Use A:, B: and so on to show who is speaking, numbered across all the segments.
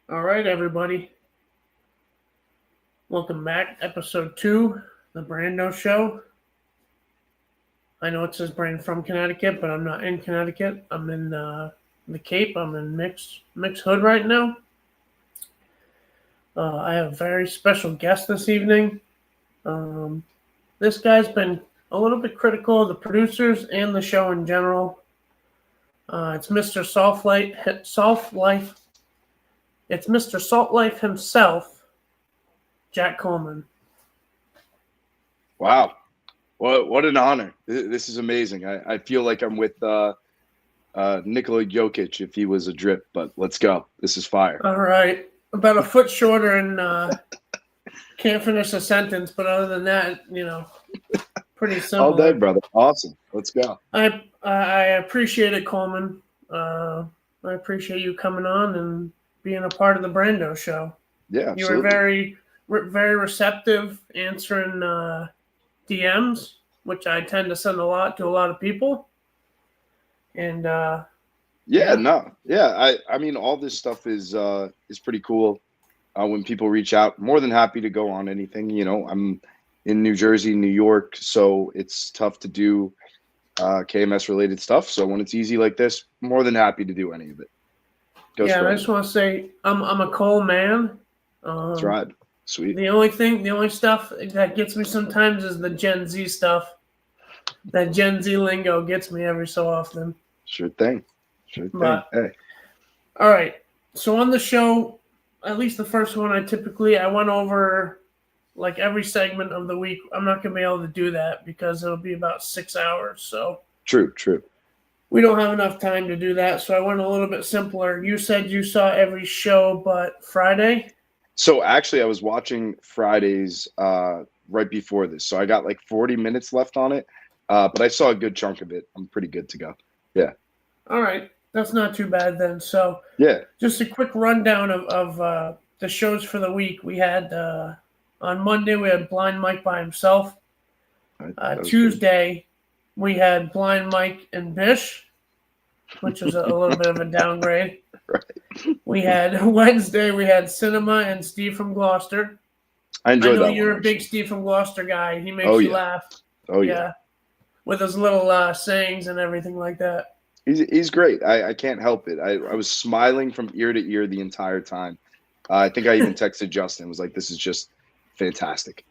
A: All right, everybody. Welcome back. Episode 2, The Brando Show. I know it says Brand from Connecticut, but I'm not in Connecticut. I'm in the Cape. I'm in Mix Hood right now. I have a very special guest this evening. Um, this guy's been a little bit critical of the producers and the show in general. It's Mr. Salt Life. It's Mr. Salt Life himself, Jack Coleman.
B: Wow. What an honor. This is amazing. I feel like I'm with Nikola Jokic if he was a drip, but let's go. This is fire.
A: All right. About a foot shorter and can't finish a sentence, but other than that, pretty simple.
B: All day, brother. Awesome. Let's go.
A: I appreciate it, Coleman. I appreciate you coming on and being a part of the Brando show.
B: Yeah, absolutely.
A: You were very receptive answering DMs, which I tend to send a lot to a lot of people. And
B: I mean, all this stuff is pretty cool. When people reach out, more than happy to go on anything. I'm in New Jersey, New York, so it's tough to do KMS related stuff. So when it's easy like this, more than happy to do any of it.
A: I just want to say I'm a Cole man.
B: That's right. Sweet.
A: The only stuff that gets me sometimes is the Gen Z stuff. That Gen Z lingo gets me every so often.
B: Sure thing.
A: But,
B: hey.
A: All right. So on the show, at least the first one, I went over like every segment of the week. I'm not going to be able to do that because it'll be about 6 hours. So
B: True.
A: We don't have enough time to do that. So I went a little bit simpler. You said you saw every show but Friday?
B: So actually, I was watching Fridays right before this. So I got like 40 minutes left on it. But I saw a good chunk of it. I'm pretty good to go. Yeah.
A: All right. That's not too bad then. So
B: yeah,
A: just a quick rundown of the shows for the week. We had on Monday, we had Blind Mike by himself. Tuesday, we had Blind Mike and Bish, which was a little bit of a downgrade.
B: Right.
A: We had Wednesday, we had Cinema and Steve from Gloucester.
B: I enjoyed that. I know
A: you're a big Steve from Gloucester guy. He makes you laugh.
B: Oh, yeah.
A: With his little sayings and everything like that.
B: He's great. I can't help it. I was smiling from ear to ear the entire time. I think I even texted Justin. I was like, this is just fantastic.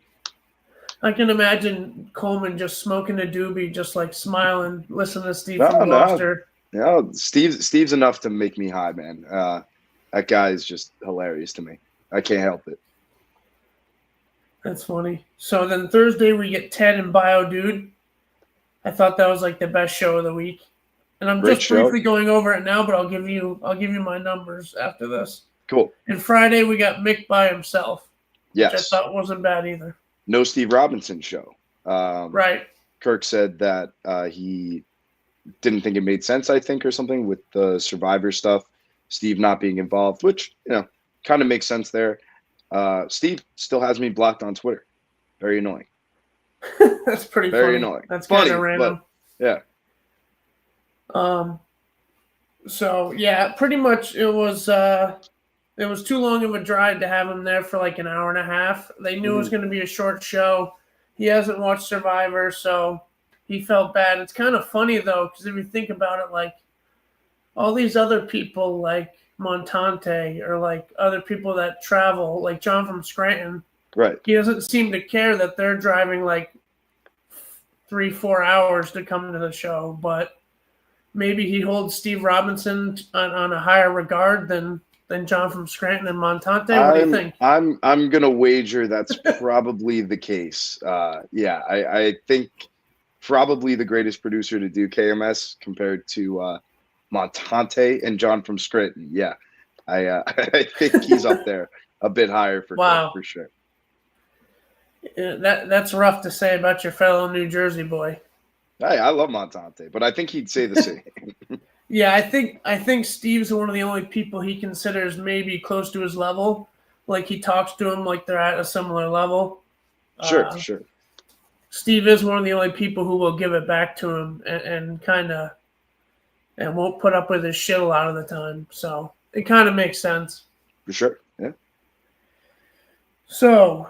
A: I can imagine Coleman just smoking a doobie, just like smiling, listening to Steve from Gloucester.
B: No, Steve's enough to make me high, man. That guy is just hilarious to me. I can't help it.
A: That's funny. So then Thursday we get Ted and Bio Dude. I thought that was like the best show of the week. And I'm just briefly going over it now, but I'll give you my numbers after this.
B: Cool.
A: And Friday we got Mick by himself.
B: Yes.
A: Which I thought wasn't bad either.
B: No Steve Robinson show.
A: Right.
B: Kirk said that he didn't think it made sense, I think, or something with the Survivor stuff. Steve not being involved, which, kind of makes sense there. Steve still has me blocked on Twitter. Very annoying.
A: That's pretty
B: Very
A: funny.
B: annoying.
A: That's kind of random.
B: But, yeah.
A: So yeah, pretty much it was too long of a drive to have him there for like an hour and a half. They knew it was going to be a short show. He hasn't watched Survivor, so he felt bad. It's kind of funny though, because if you think about it, like all these other people like Montante or like other people that travel, like John from Scranton,
B: right? He
A: doesn't seem to care that they're driving like 3-4 hours to come to the show, but maybe he holds Steve Robinson on a higher regard than John from Scranton and Montante. What do you think?
B: I'm gonna wager that's probably the case. I think probably the greatest producer to do KMS compared to Montante and John from Scranton. Yeah, I think he's up there a bit higher for sure.
A: That's rough to say about your fellow New Jersey boy.
B: Hey, I love Montante, but I think he'd say the same.
A: Yeah, I think Steve's one of the only people he considers maybe close to his level. Like he talks to him like they're at a similar level.
B: Sure.
A: Steve is one of the only people who will give it back to him and won't put up with his shit a lot of the time. So it kind of makes sense.
B: For sure. Yeah.
A: So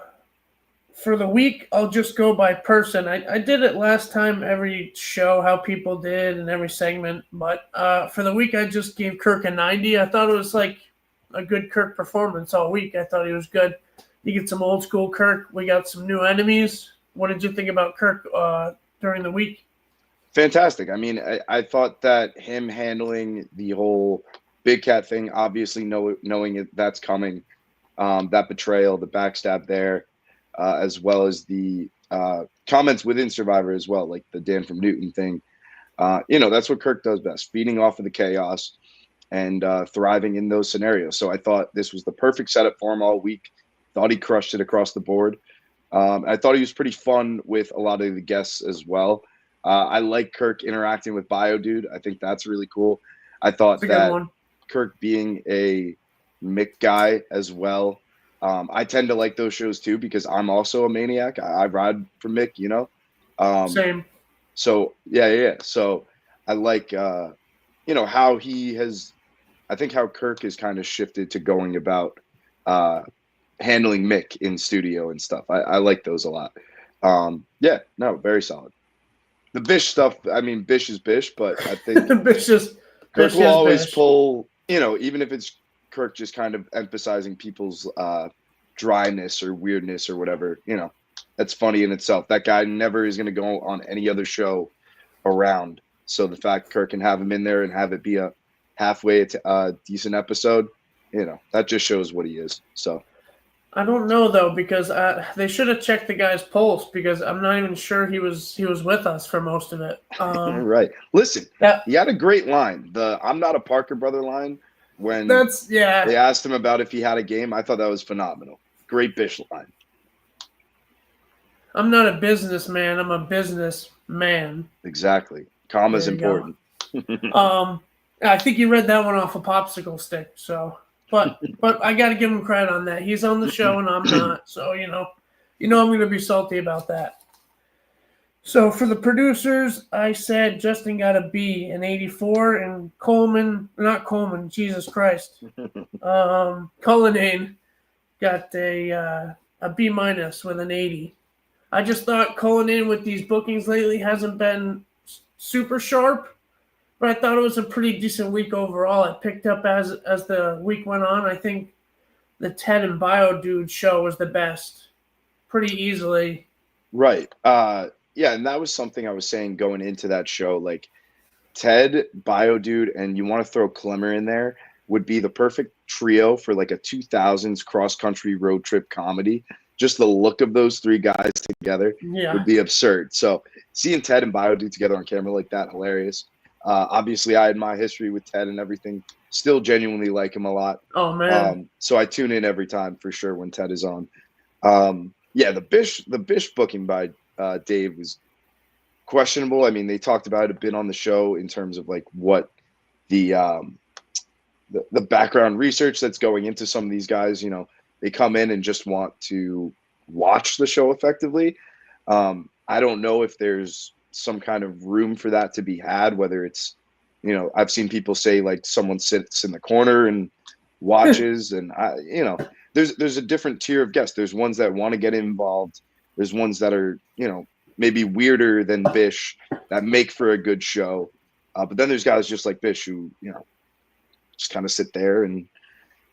A: for the week, I'll just go by person. I did it last time, every show, how people did and every segment. But for the week, I just gave Kirk a 90. I thought it was like a good Kirk performance all week. I thought he was good. You get some old school Kirk. We got some new enemies. What did you think about Kirk during the week?
B: Fantastic. I mean, I thought that him handling the whole Big Cat thing, obviously knowing that's coming, that betrayal, the backstab there, as well as the comments within Survivor as well, like the Dan from Newton thing. That's what Kirk does best, feeding off of the chaos and thriving in those scenarios. So I thought this was the perfect setup for him all week. Thought he crushed it across the board. I thought he was pretty fun with a lot of the guests as well. I like Kirk interacting with Bio Dude. I think that's really cool. I thought that Kirk being a Mick guy as well. I tend to like those shows too because I'm also a maniac. I ride for Mick,
A: Same.
B: So yeah. So I like how he has. I think how Kirk has kind of shifted to going about handling Mick in studio and stuff. I like those a lot. Very solid. The Bish stuff, I mean, Bish is Bish, but I think Kirk will always pull, even if it's Kirk just kind of emphasizing people's dryness or weirdness or whatever, that's funny in itself. That guy never is going to go on any other show around. So the fact Kirk can have him in there and have it be a halfway decent episode, that just shows what he is. So.
A: I don't know though because they should have checked the guy's pulse because I'm not even sure he was with us for most of it.
B: Right. Listen, he had a great line. The "I'm not a Parker brother" line when they asked him about if he had a game. I thought that was phenomenal. Great Bish line.
A: I'm not a businessman. I'm a businessman.
B: Exactly. Comma's important.
A: I think you read that one off a popsicle stick. So. But I got to give him credit on that. He's on the show and I'm not. So, I'm going to be salty about that. So for the producers, I said Justin got a B, an 84, and Jesus Christ. Cullinane got a B minus with an 80. I just thought Cullinane with these bookings lately hasn't been super sharp. But I thought it was a pretty decent week overall. It picked up as the week went on. I think the Ted and Bio Dude show was the best, pretty easily.
B: Right. And that was something I was saying going into that show. Like Ted, Bio Dude, and you want to throw Clemmer in there would be the perfect trio for like a 2000s cross-country road trip comedy. Just the look of those three guys together would be absurd. So seeing Ted and Bio Dude together on camera like that, hilarious. Obviously, I had my history with Ted and everything. Still genuinely like him a lot.
A: Oh, man.
B: So I tune in every time for sure when Ted is on. The Bish booking by Dave was questionable. I mean, they talked about it a bit on the show in terms of like what the background research that's going into some of these guys. They come in and just want to watch the show effectively. I don't know if there's some kind of room for that to be had, whether it's, I've seen people say like someone sits in the corner and watches and there's a different tier of guests. There's ones that want to get involved. There's ones that are, maybe weirder than Bish that make for a good show. But then there's guys just like Bish who, just kind of sit there and,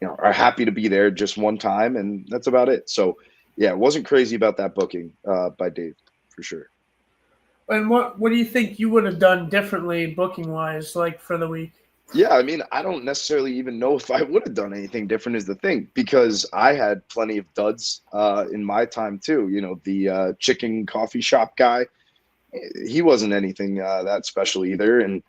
B: are happy to be there just one time. And that's about it. So yeah, it wasn't crazy about that booking by Dave for sure.
A: And what do you think you would have done differently booking-wise, like, for the week?
B: Yeah, I mean, I don't necessarily even know if I would have done anything different is the thing, because I had plenty of duds in my time too. The chicken coffee shop guy, he wasn't anything that special either. And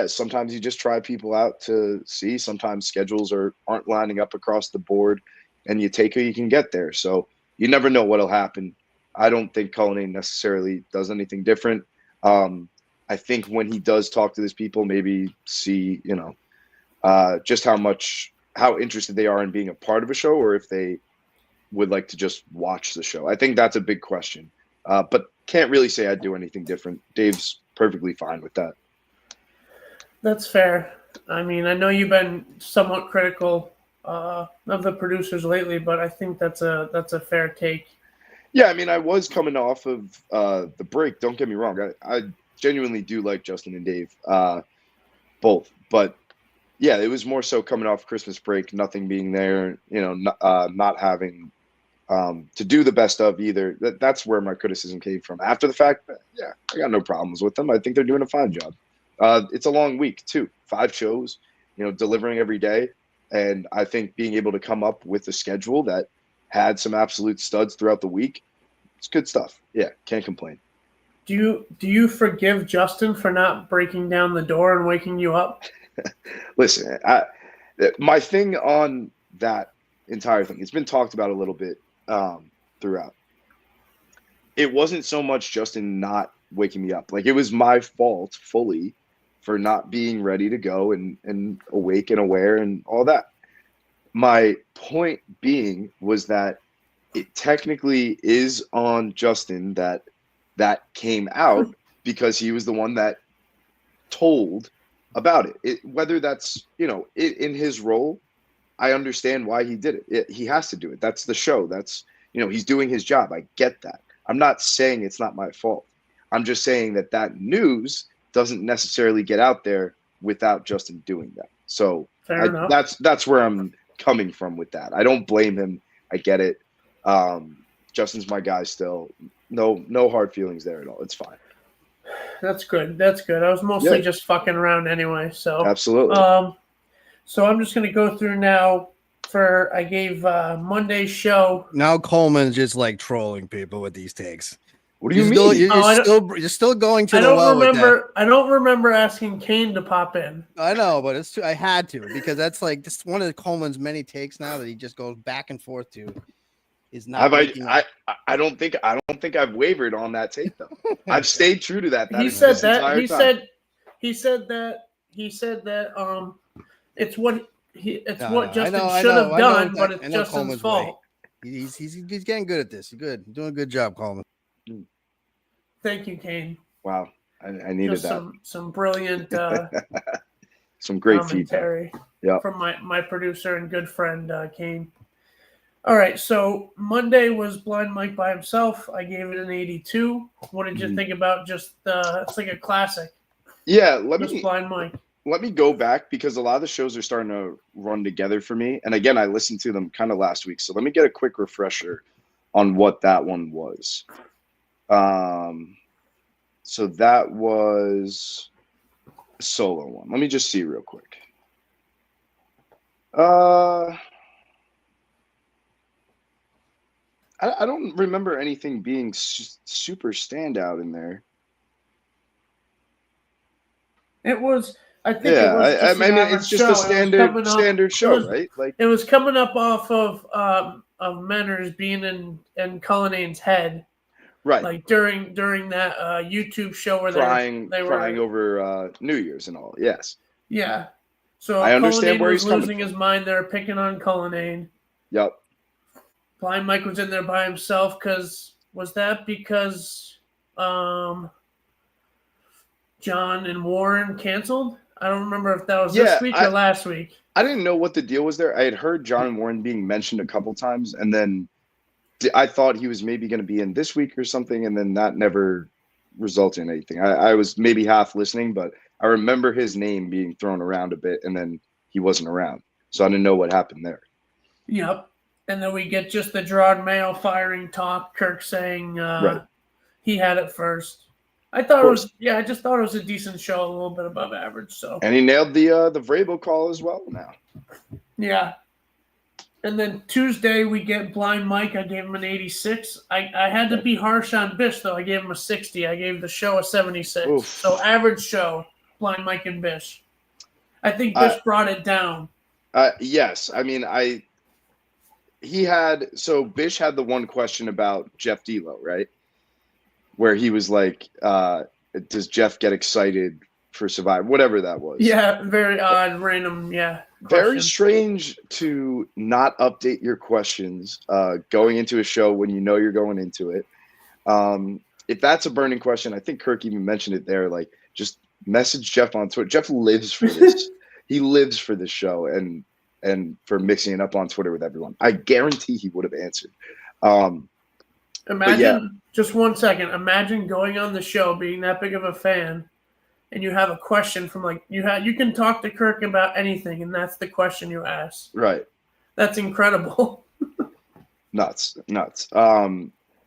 B: sometimes you just try people out to see. Sometimes schedules aren't lining up across the board, and you take who you can get there. So you never know what'll happen. I don't think Cullinane necessarily does anything different. I think when he does talk to these people, maybe see, just how interested they are in being a part of a show, or if they would like to just watch the show. I think that's a big question, but can't really say I'd do anything different. Dave's perfectly fine with that.
A: That's fair. I mean, I know you've been somewhat critical of the producers lately, but I think that's a fair take.
B: Yeah, I mean, I was coming off of the break. Don't get me wrong. I genuinely do like Justin and Dave, both. But yeah, it was more so coming off Christmas break, nothing being there, not having to do the best of either. That's where my criticism came from. After the fact, yeah, I got no problems with them. I think they're doing a fine job. It's a long week too, 5 shows, delivering every day, and I think being able to come up with a schedule that had some absolute studs throughout the week, it's good stuff. Yeah, can't complain.
A: Do you forgive Justin for not breaking down the door and waking you up?
B: Listen, my thing on that entire thing, it's been talked about a little bit throughout. It wasn't so much Justin not waking me up. Like, it was my fault fully for not being ready to go and awake and aware and all that. My point being was that it technically is on Justin that came out because he was the one that told about it. Whether that's, in his role, I understand why he did it. He has to do it. That's the show. That's, he's doing his job. I get that. I'm not saying it's not my fault. I'm just saying that news doesn't necessarily get out there without Justin doing that. So that's where I'm coming from with that. I don't blame him. I get it. Justin's my guy still. No hard feelings there at all. It's fine.
A: That's good. I was mostly just fucking around anyway. So
B: absolutely.
A: So I'm just gonna go through now. I gave Monday's show.
C: Now Coleman's just like trolling people with these takes.
B: What do you mean?
C: You're still going to the well with that.
A: I don't remember asking Kane to pop in.
C: I know, but I had to, because that's like just one of Coleman's many takes now that he just goes back and forth to. Is not.
B: I don't think I've wavered on that take though. I've stayed true to that.
A: He said that. He said that. It's what Justin should have done, but it's Justin's fault.
C: He's getting good at this. He's good. You're doing a good job, Coleman.
A: Thank you, Kane.
B: Wow, I needed that.
A: Some brilliant,
B: some great feedback.
A: Yeah, from my producer and good friend Kane. All right, so Monday was Blind Mike by himself. I gave it an 82. What did you think about just it's like a classic?
B: Yeah,
A: Blind Mike.
B: Let me go back, because a lot of the shows are starting to run together for me. And again, I listened to them kind of last week. So let me get a quick refresher on what that one was. So that was a solo one. Let me just see real quick. I don't remember anything being super standout in there.
A: It was. I think it was.
B: I mean, it's just a standard show, right? Like,
A: it was coming up off of Menners being in Cullinane's head,
B: right?
A: Like during that YouTube show where they were
B: crying over New Year's and all. Yes.
A: Yeah. So
B: I understand where he's
A: losing his mind. They're picking on Cullinane.
B: Yep.
A: Blind Mike was in there by himself because John and Warren canceled? I don't remember if that was this week or last week.
B: I didn't know what the deal was there. I had heard John and Warren being mentioned a couple times, and then I thought he was maybe going to be in this week or something, and then that never resulted in anything. I was maybe half listening, but I remember his name being thrown around a bit, and then he wasn't around. So I didn't know what happened there.
A: Yep. And then we get just the Gerard Mayo firing talk, Kirk saying he had it first. I thought I just thought it was a decent show, a little bit above average. So,
B: and he nailed the Vrabel call as well now.
A: Yeah. And then Tuesday we get Blind Mike. I gave him an 86. I had to be harsh on Bish though. I gave him a 60. I gave the show a 76. Oof. So average show, Blind Mike and Bish. I think Bish brought it down.
B: Yes, I mean Bish had the one question about Jeff D'Lo, right? Where he was like, does Jeff get excited for Survivor? Whatever that was.
A: Yeah, very odd, random, question.
B: Very strange to not update your questions going into a show when you know you're going into it. If that's a burning question, I think Kirk even mentioned it there, like, just message Jeff on Twitter. Jeff lives for this. He lives for this show, and and for mixing it up on Twitter with everyone. I guarantee he would have answered.
A: Imagine, just 1 second, imagine going on the show, being that big of a fan, and you have a question from like, you can talk to Kirk about anything, and that's the question you ask.
B: Right.
A: That's incredible.
B: Nuts.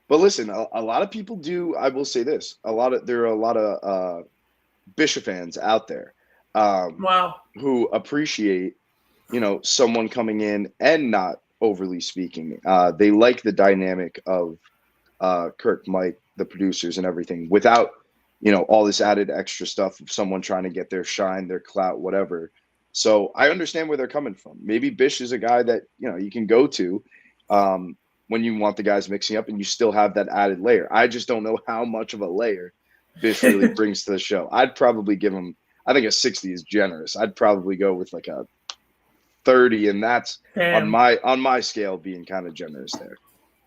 B: But listen, a lot of people do. I will say this: there are a lot of Bishop fans out there,
A: Wow.
B: who appreciate, someone coming in and not overly speaking. They like the dynamic of Kirk, Mike, the producers, and everything, without all this added extra stuff of someone trying to get their shine, their clout, whatever. So I understand where they're coming from. Maybe Bish is a guy that you can go to. When you want the guys mixing up and you still have that added layer. I just don't know how much of a layer Bish really brings to the show. I'd probably give him, I think a 60 is generous. I'd probably go with like a 30, and that's on my scale being kind of generous there.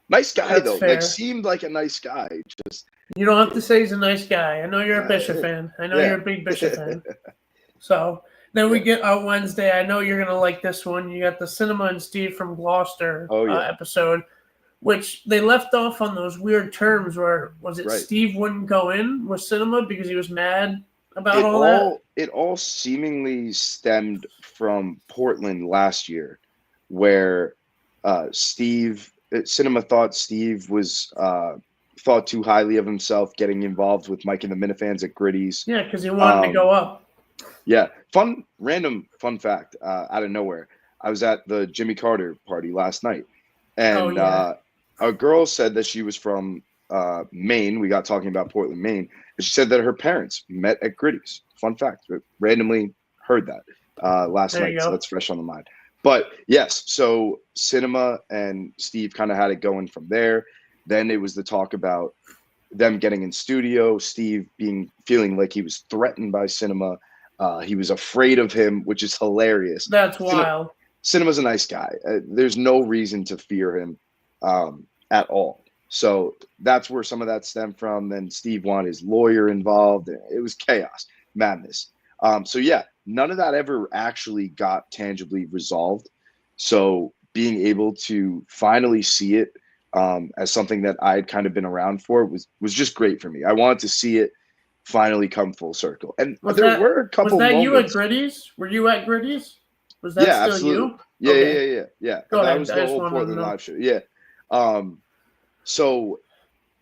B: Nice guy,
A: That's
B: though.
A: fair.
B: Like, seemed like a nice guy. Just
A: You don't have to say he's a nice guy. I know you're a Bishop fan. I know you're a big Bishop fan. So then we get out Wednesday. I know you're going to like this one. You got the Cinema and Steve from Gloucester episode, which they left off on those weird terms where, was it Steve wouldn't go in with Cinema because he was mad about all that?
B: It all seemingly stemmed from Portland last year, where Cinema thought Steve was thought too highly of himself, getting involved with Mike and the Minifans at Gritty's.
A: Yeah, because he wanted to go up.
B: Yeah, random fun fact out of nowhere. I was at the Jimmy Carter party last night, and a girl said that she was from Maine. We got talking about Portland, Maine, and she said that her parents met at Gritty's. Fun fact. Randomly heard that last night, so that's fresh on the mind. But yes, so Cinema and Steve kind of had it going from there. Then it was the talk about them getting in studio, Steve feeling like he was threatened by Cinema. He was afraid of him, which is hilarious.
A: That's wild.
B: Cinema's a nice guy. There's no reason to fear him at all. So that's where some of that stemmed from. Then Steve wanted his lawyer involved. It was chaos, madness. So yeah, none of that ever actually got tangibly resolved. So being able to finally see it as something that I had kind of been around for was just great for me. I wanted to see it finally come full circle. And there were a couple moments.
A: Was that you at Gritty's? Were you at Gritty's? Was that still
B: absolutely.
A: you?
B: Yeah.
A: Go ahead.
B: That was the whole Portland live show. Yeah. So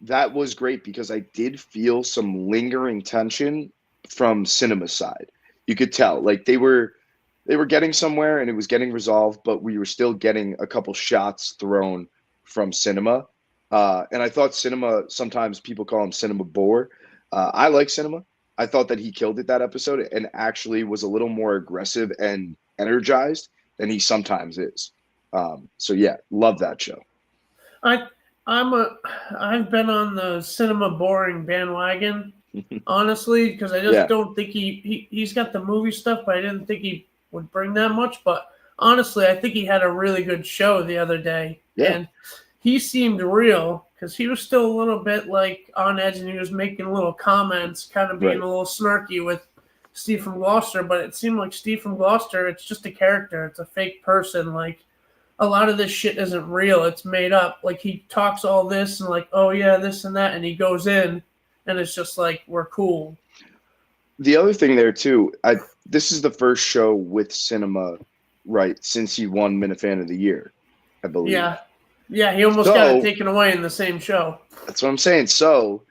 B: that was great because I did feel some lingering tension from Cinema's side. You could tell, like they were getting somewhere and it was getting resolved, but we were still getting a couple shots thrown from Cinema. And I thought Cinema, sometimes people call him Cinema Bore. I like Cinema. I thought that he killed it that episode and actually was a little more aggressive and energized than he sometimes is. So yeah, love that show.
A: I've been on the Cinema boring bandwagon, honestly, because I just don't think he's got the movie stuff, but I didn't think he would bring that much. But honestly, I think he had a really good show the other day, and he seemed real because he was still a little bit like on edge, and he was making little comments, kind of being a little snarky with Steve from Gloucester. But it seemed like Steve from Gloucester, it's just a character, it's a fake person, like. A lot of this shit isn't real. It's made up. Like, he talks all this and like, oh, yeah, this and that. And he goes in and it's just like, we're cool.
B: The other thing there, too, this is the first show with Cinema, right, since he won Minifan of the Year, I believe.
A: Yeah. Yeah, he almost got it taken away in the same show.
B: That's what I'm saying. So,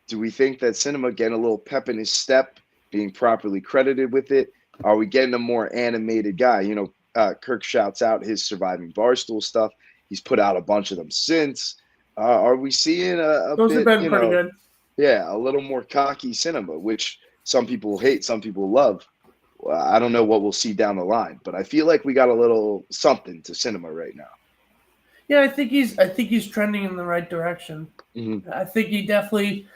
B: do we think that Cinema getting a little pep in his step, being properly credited with it? Are we getting a more animated guy? You know, Kirk shouts out his Surviving Barstool stuff. He's put out a bunch of them since. Are we seeing
A: those have been pretty good?
B: Yeah, a little more cocky Cinema, which some people hate, some people love. I don't know what we'll see down the line, but I feel like we got a little something to Cinema right now.
A: Yeah, I think he's trending in the right direction. Mm-hmm. I think he definitely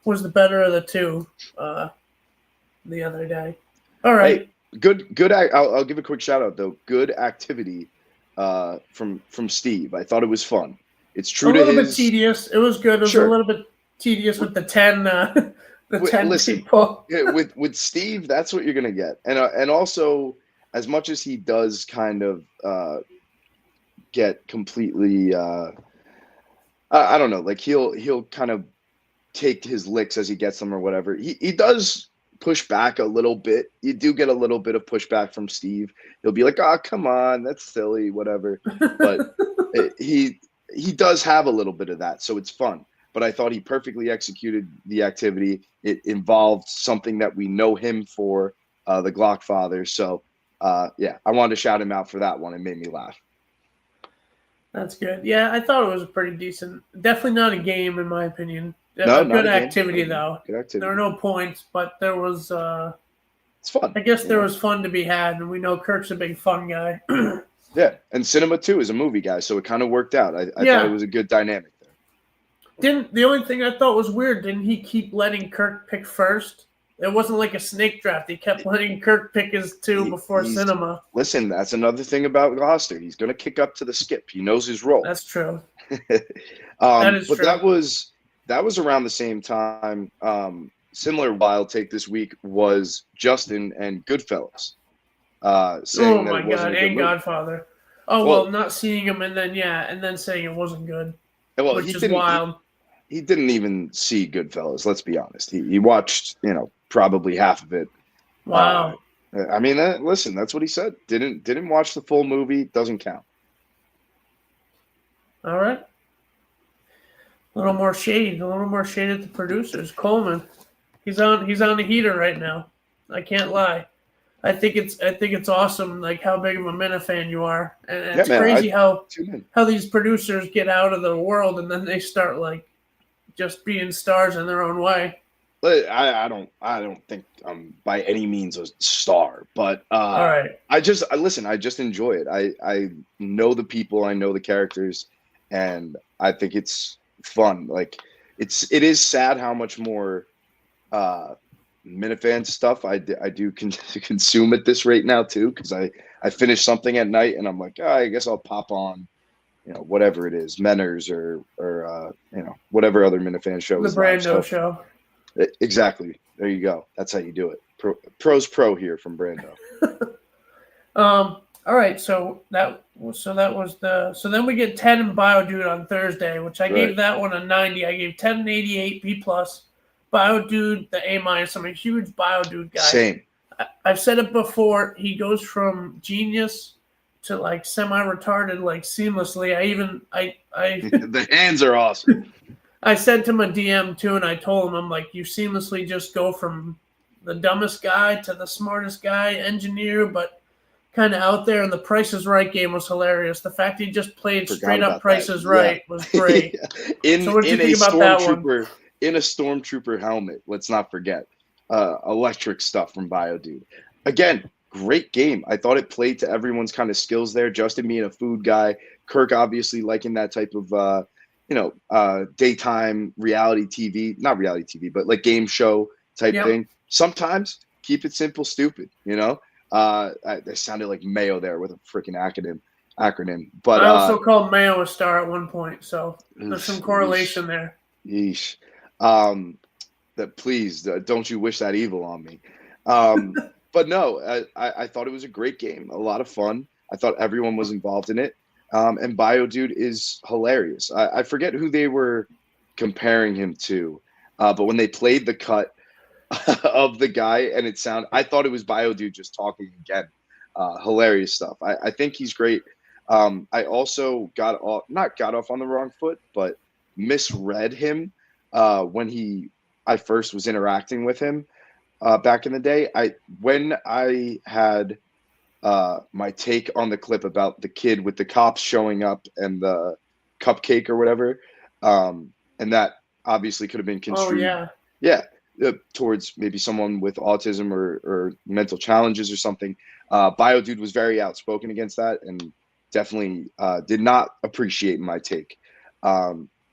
A: was the better of the two the other day. All right.
B: Hey. Good. I'll give a quick shout out though. Good activity from Steve. I thought it was fun. It's true to his. A little bit
A: tedious. It was good. It was a little bit tedious with the 10. The 10 people.
B: with Steve, that's what you're gonna get. And also, as much as he does kind of get completely, I don't know, like he'll kind of take his licks as he gets them or whatever. He does push back a little bit. You do get a little bit of pushback from Steve. He'll be like, "Oh, come on, that's silly, whatever." But he does have a little bit of that, so it's fun. But I thought he perfectly executed the activity. It involved something that we know him for, the Glockfather. So yeah, I wanted to shout him out for that one. It made me laugh.
A: That's good. Yeah, I thought it was a pretty decent. Definitely not a game, in my opinion.
B: No,
A: A
B: not
A: good
B: a game.
A: activity, though.
B: Good activity.
A: There were no points, but there was.
B: It's fun.
A: I guess there was fun to be had, and we know Kirk's a big fun guy.
B: Yeah, and Cinema 2 is a movie guy, so it kind of worked out. I thought it was a good dynamic there.
A: The only thing I thought was weird, didn't he keep letting Kirk pick first? It wasn't like a snake draft. He kept letting Kirk pick his two before Cinema.
B: Listen, that's another thing about Gloucester. He's going to kick up to the skip. He knows his role.
A: That's true.
B: That
A: is
B: but
A: true.
B: that was around the same time. Similar wild take this week was Justin and Goodfellas. Saying that
A: my
B: it wasn't
A: God,
B: a good
A: and
B: movie.
A: Godfather. Oh, well, not seeing him and then saying it wasn't good, which is wild.
B: He didn't even see Goodfellas. Let's be honest. He watched, probably half of it.
A: Wow.
B: I mean, listen, that's what he said. Didn't watch the full movie. Doesn't count.
A: All right. A little more shade at the producers. Coleman, he's on the heater right now. I can't lie. I think it's awesome, like how big of a Minifan you are, and it's crazy how these producers get out of the world and then they start like just being stars in their own way.
B: I don't think I'm by any means a star, but
A: all right.
B: I just enjoy it. I know the people, I know the characters, and I think it's fun. Like it is sad how much more Minifan stuff I do consume at this rate now too, because I finish something at night and I'm like, I guess I'll pop on, whatever it is, Menners or whatever other Minifan show.
A: The Brando show.
B: Exactly. There you go. That's how you do it. Pro's pro here from Brando.
A: All right. So then we get Ted and Biodude on Thursday, which I gave that one a 90. I gave Ted an 88 B+. Biodude the A-. I'm a huge Biodude guy.
B: Same.
A: I've said it before. He goes from genius to like semi-retarded, like seamlessly.
B: The hands are awesome.
A: I sent him a DM too, and I told him, I'm like, you seamlessly just go from the dumbest guy to the smartest guy, engineer, but kind of out there. And the Price is Right game was hilarious. The fact he just played straight up Price is Right was great. So what did you think about that one?
B: In a Stormtrooper helmet, let's not forget. Electric stuff from Biodude. Again, great game. I thought it played to everyone's kind of skills there. Justin being a food guy, Kirk obviously liking that type of daytime reality TV, not reality TV, but like game show type thing. Sometimes keep it simple, stupid, I sounded like Mayo there with a freaking acronym. But
A: I also called Mayo a star at one point, so there's some correlation there.
B: Yeesh. That please don't you wish that evil on me. But no, I thought it was a great game, a lot of fun. I thought everyone was involved in it. And Biodude is hilarious. I forget who they were comparing him to, but when they played the cut of the guy and I thought it was Biodude just talking again. Hilarious stuff. I think he's great. I also not got off on the wrong foot, but misread him when I first was interacting with him back in the day. When I had my take on the clip about the kid with the cops showing up and the cupcake or whatever, and that obviously could have been construed towards maybe someone with autism or mental challenges or something. Biodude was very outspoken against that and definitely did not appreciate my take.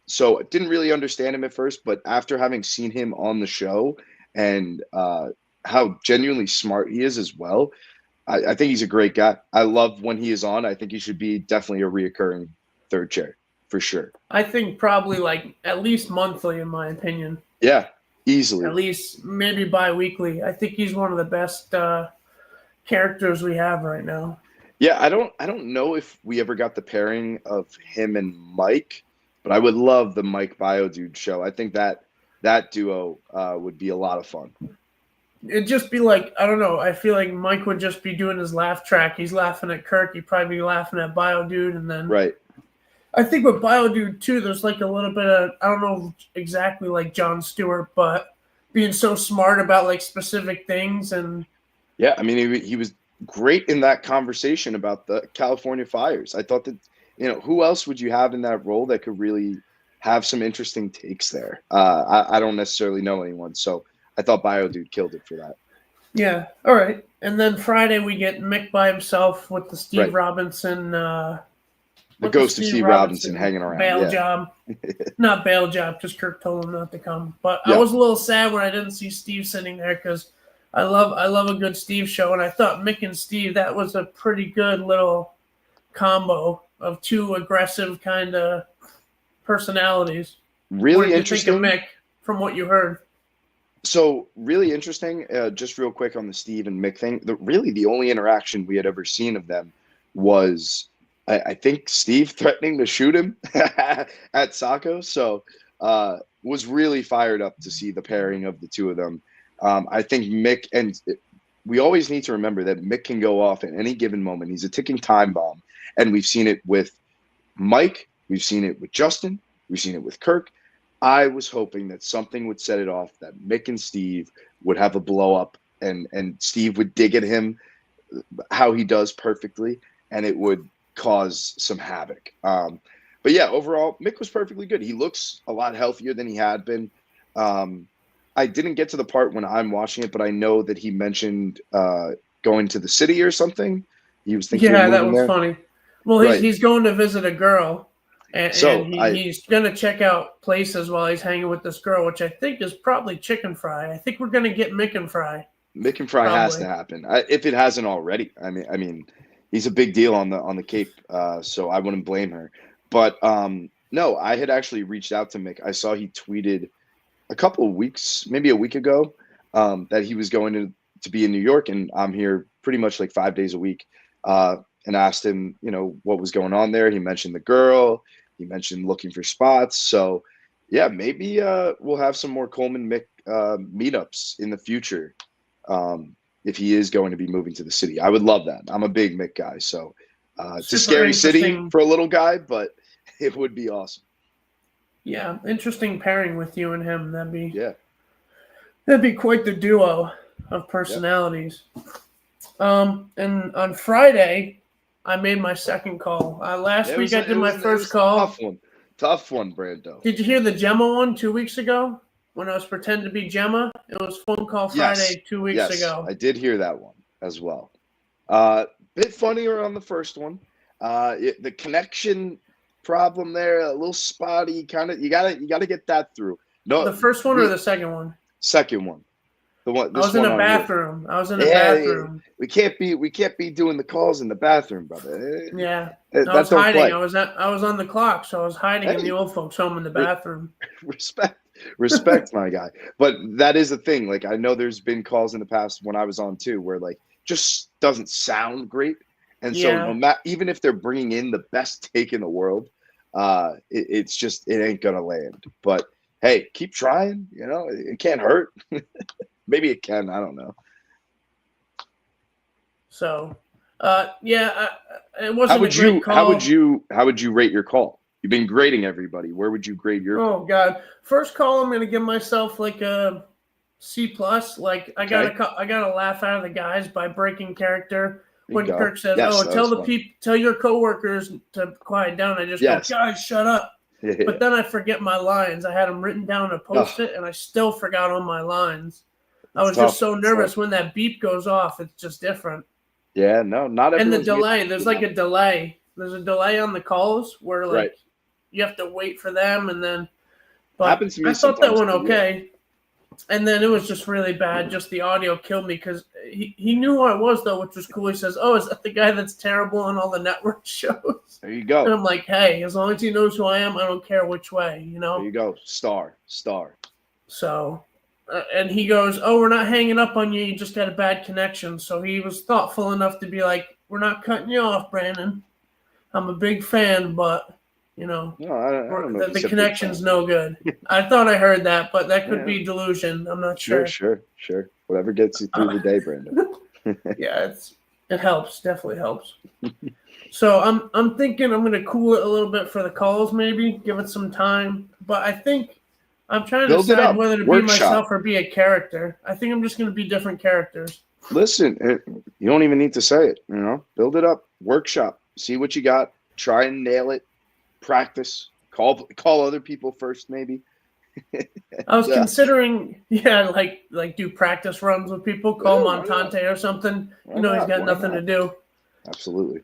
B: So I didn't really understand him at first, but after having seen him on the show and how genuinely smart he is as well, I think he's a great guy. I love when he is on. I think he should be definitely a reoccurring third chair for sure.
A: I think probably like at least monthly, in my opinion.
B: Yeah, easily.
A: At least maybe bi-weekly. I think he's one of the best characters we have right now.
B: Yeah, I don't know if we ever got the pairing of him and Mike, but I would love the Mike Biodude show. I think that duo would be a lot of fun.
A: It'd just be like, I don't know. I feel like Mike would just be doing his laugh track. He's laughing at Kirk. He'd probably be laughing at Biodude, and then
B: Right.
A: I think with Biodude too, there's like a little bit of, I don't know exactly like Jon Stewart, but being so smart about like specific things. And
B: Yeah, I mean, he was great in that conversation about the California fires. I thought that, who else would you have in that role that could really have some interesting takes there? I don't necessarily know anyone, so I thought Biodude killed it for that.
A: yeah, all right. And then Friday we get Mick by himself with the Steve
B: Right.
A: Robinson.
B: The ghost of Steve Robinson hanging around.
A: Bail
B: Yeah.
A: job. Not bail job, because Kirk told him not to come. But
B: Yeah.
A: I was a little sad when I didn't see Steve sitting there, because I love a good Steve show, and I thought Mick and Steve, that was a pretty good little combo of two aggressive kind of personalities.
B: Really
A: What did
B: interesting.
A: you think of Mick from what you heard?
B: So really interesting. Just real quick on the Steve and Mick thing. Really, the only interaction we had ever seen of them was, I think, Steve threatening to shoot him at Saco. So was really fired up to see the pairing of the two of them. I think Mick, and we always need to remember that Mick can go off at any given moment. He's a ticking time bomb, and we've seen it with Mike. We've seen it with Justin. We've seen it with Kirk. I was hoping that something would set it off, that Mick and Steve would have a blow up, and Steve would dig at him how he does perfectly, and it would cause some havoc. But yeah, overall, Mick was perfectly good. He looks a lot healthier than he had been. I didn't get to the part when I'm watching it, but I know that he mentioned going to the city or something. He was thinking of
A: Yeah, that
B: moving
A: was
B: there.
A: funny. Well,
B: Right.
A: he's going to visit a girl, and
B: So,
A: he's going to check out places while he's hanging with this girl, which I think is probably Chicken Fry. I think we're going to get Mick and Fry.
B: Mick and Fry has
A: Probably.
B: to happen if it hasn't already. I mean, he's a big deal on the Cape, so I wouldn't blame her. But no, I had actually reached out to Mick. I saw he tweeted a couple of weeks, maybe a week ago, that he was going to be in New York, and I'm here pretty much like 5 days a week. And asked him, what was going on there. He mentioned the girl. He mentioned looking for spots. So, yeah, maybe we'll have some more Coleman Mick meetups in the future if he is going to be moving to the city. I would love that. I'm a big Mick guy. So it's a
A: Super
B: scary city
A: interesting.
B: for a little guy, but it would be awesome.
A: Yeah, interesting pairing with you and him.
B: Yeah.
A: That'd be quite the duo of personalities. And on Friday, I made my second call. Last week I did my first call.
B: Tough one, Brando.
A: Did you hear the Gemma one 2 weeks ago when I was pretending to be Gemma? It was phone call Friday 2 weeks ago.
B: I did hear that one as well. Bit funnier on the first one. The connection problem there, a little spotty. Kind of, you gotta get that through. No,
A: The first one or the second one?
B: Second one. The one.
A: I was in a bathroom.
B: We can't be doing the calls in the bathroom, brother.
A: Yeah. I was hiding. I was on the clock, so I was hiding in the old folks' home in the bathroom.
B: Respect, my guy. But that is the thing. Like, I know there's been calls in the past when I was on too, where like just doesn't sound great, and so even if they're bringing in the best take in the world, it's just, it ain't gonna land. But hey, keep trying. It can't hurt. Maybe it can. I don't know.
A: So, it wasn't a great call.
B: How would you rate your call? You've been grading everybody. Where would you grade your call?
A: Oh God! First call, I'm gonna give myself like a C+. Like I gotta laugh out of the guys by breaking character. When Kirk says, tell your coworkers to quiet down, I just go, guys, shut up. Yeah. But then I forget my lines. I had them written down to post it, and I still forgot all my lines. I was just so nervous when that beep goes off. It's just different.
B: Yeah, no, not everyone.
A: And the delay, there's like a delay. There's a delay on the calls where like you have to wait for them, and then. But happens to me. I thought that went okay, and then it was just really bad. Just the audio killed me because he knew who I was though, which was cool. He says, "Oh, is that the guy that's terrible on all the network shows?"
B: There you go.
A: And I'm like, "Hey, as long as he knows who I am, I don't care which way."
B: There you go, star.
A: So, and he goes, "Oh, we're not hanging up on you. You just got a bad connection." So he was thoughtful enough to be like, "We're not cutting you off, Brandon. I'm a big fan, but
B: No, I don't know if you
A: the
B: said big
A: connection's
B: fan.
A: no good." I thought I heard that, but that could
B: Yeah.
A: be delusion. I'm not
B: Sure,
A: sure.
B: sure. Whatever gets you through the day, Brando.
A: Yeah, it helps. Definitely helps. So I'm thinking I'm gonna cool it a little bit for the calls, maybe give it some time. But I think I'm trying to
B: Build it
A: decide
B: up.
A: whether to be
B: Workshop.
A: myself or be a character. I think I'm just gonna be different characters.
B: Listen, you don't even need to say it. Build it up. Workshop. See what you got. Try and nail it. Practice. Call other people first, maybe.
A: I was considering, like do practice runs with people, call Montante or something. He's got nothing to do.
B: Absolutely.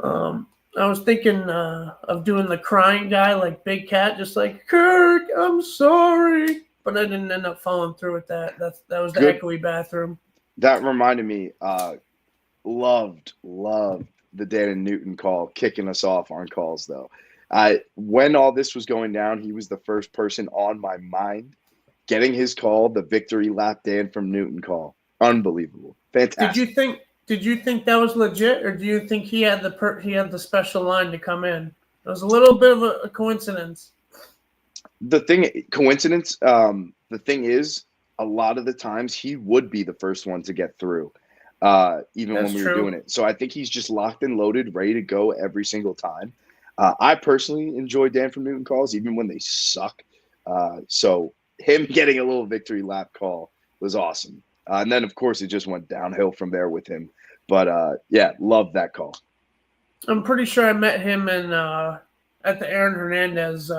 A: I was thinking of doing the crying guy like Big Cat, just like, Kirk, I'm sorry. But I didn't end up following through with that. That was the echoey bathroom.
B: That reminded me, loved the Dan and Newton call, kicking us off on calls, though. When all this was going down, he was the first person on my mind. Getting his call, the victory lap Dan from Newton call. Unbelievable. Fantastic.
A: Did you think that was legit, or do you think he had the special line to come in? It was a little bit of a coincidence.
B: The thing is, a lot of the times he would be the first one to get through, even when we were doing it. So I think he's just locked and loaded, ready to go every single time. I personally enjoy Dan from Newton calls, even when they suck. So him getting a little victory lap call was awesome. And then, of course, it just went downhill from there with him. But, yeah, love that call.
A: I'm pretty sure I met him at the Aaron Hernandez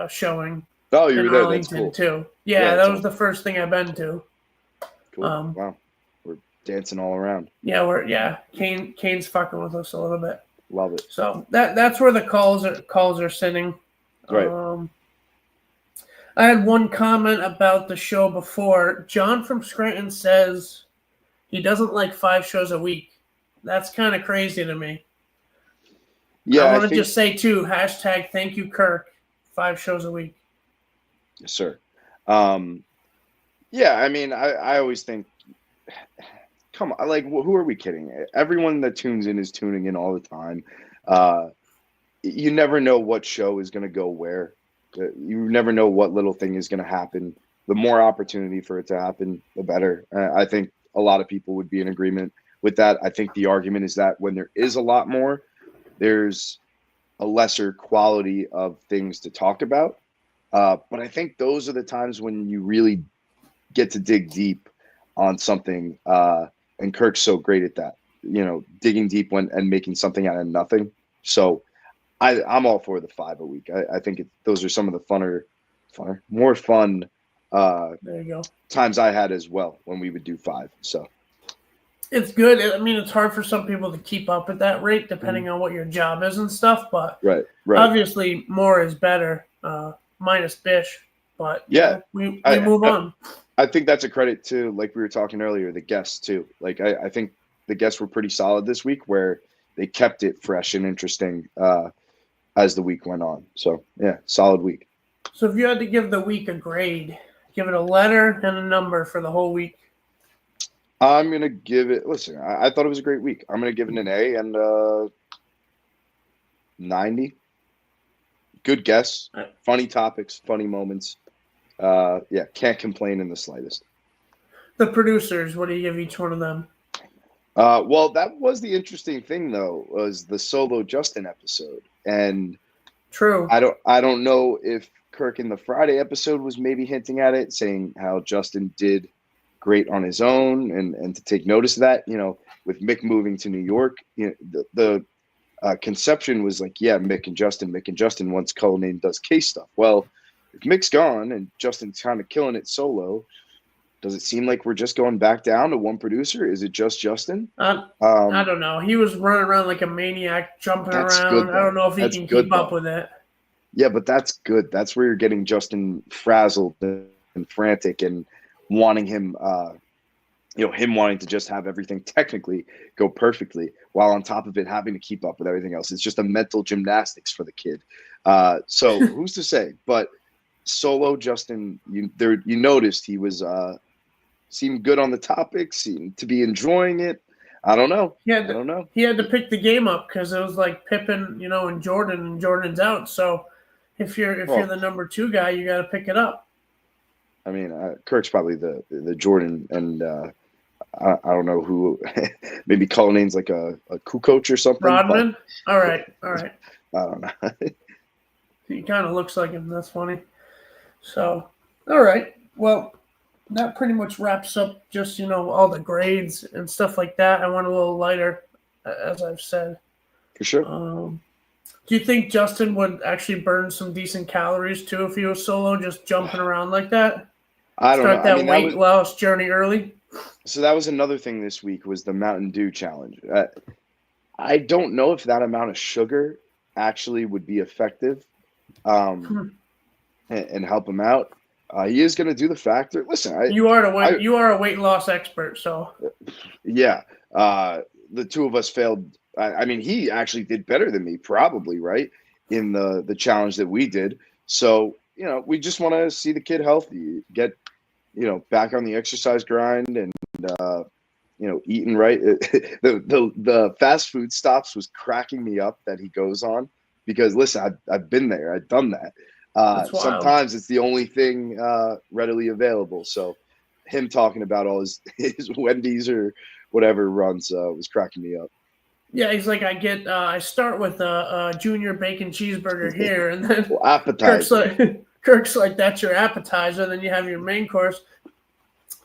A: showing.
B: Oh, you were there.
A: Arlington,
B: that's cool.
A: Too. Yeah, that was the first thing I've been to.
B: Cool. Wow. We're dancing all around.
A: Yeah, Kane's fucking with us a little bit.
B: Love it.
A: So that's where the calls are sitting.
B: Right.
A: I had one comment about the show before. John from Scranton says he doesn't like 5 shows a week. That's kind of crazy to me. Yeah, I want to just say too, hashtag thank you, Kirk. 5 shows a week.
B: Yes, sir. Yeah, I mean, I always think, come on, like, who are we kidding? Everyone that tunes in is tuning in all the time. You never know what show is going to go where. You never know what little thing is going to happen. The more opportunity for it to happen, the better. I think a lot of people would be in agreement with that. I think the argument is that when there is a lot more, there's a lesser quality of things to talk about. But I think those are the times when you really get to dig deep on something. And Kirk's so great at that, digging deep and making something out of nothing. So I'm all for the 5 a week. I think those are some of the more fun
A: there you go.
B: times I had as well when we would do 5. So
A: it's good. I mean, it's hard for some people to keep up at that rate depending on what your job is and stuff. But
B: right.
A: Obviously, more is better. Minus Bish, but
B: yeah,
A: we move on.
B: I think that's a credit to, like we were talking earlier, the guests too. Like I think the guests were pretty solid this week, where they kept it fresh and interesting as the week went on. So yeah, solid week.
A: So if you had to give the week a grade, give it a letter and a number for the whole week.
B: I'm gonna give it. Listen, I thought it was a great week. I'm gonna give it an A and 90. Good guess. Funny topics, funny moments. Yeah, can't complain in the slightest.
A: The producers, what do you give each one of them?
B: Well, that was the interesting thing, though, was the solo Justin episode. And
A: true.
B: I don't know if Kirk in the Friday episode was maybe hinting at it, saying how Justin did great on his own, and to take notice of that, with Mick moving to New York, the conception was like, yeah, Mick and Justin once Coleman does case stuff. Well, if Mick's gone and Justin's kind of killing it solo, does it seem like we're just going back down to one producer? Is it just Justin?
A: I don't know. He was running around like a maniac, jumping around.
B: Good,
A: I don't know if he can keep up with it.
B: Yeah, but that's good. That's where you're getting Justin frazzled and frantic and wanting him, him wanting to just have everything technically go perfectly, while on top of it having to keep up with everything else. It's just a mental gymnastics for the kid. So who's to say? But solo, Justin, you noticed he was seemed good on the topic, seemed to be enjoying it. I don't know. I don't know.
A: He had to pick the game up because it was like Pippen, and Jordan's out. So if you're the number 2 guy, you got to pick it up.
B: I mean, Kirk's probably the Jordan, and I don't know who. Maybe Cullinan's like a coach or something.
A: Rodman. All right.
B: I don't know.
A: He kind of looks like him. That's funny. So, all right. Well, that pretty much wraps up just, all the grades and stuff like that. I went a little lighter, as I've said.
B: For sure.
A: Do you think Justin would actually burn some decent calories too if he was solo, just jumping around like that?
B: I don't know.
A: Start that weight loss journey early.
B: So that was another thing this week was the Mountain Dew challenge. I don't know if that amount of sugar actually would be effective and help him out. He is going to do the factor. Listen,
A: you are a weight loss expert, so
B: yeah. The two of us failed. I mean, he actually did better than me, probably, right, in the challenge that we did. So we just want to see the kid healthy, get back on the exercise grind, and eating right. The fast food stops was cracking me up that he goes on because listen, I've been there, I've done that. Sometimes it's the only thing readily available. So him talking about all his Wendy's or whatever runs was cracking me up.
A: Yeah, he's like, I start with a junior bacon cheeseburger here, and then
B: appetizer.
A: Kirk's like, that's your appetizer. Then you have your main course,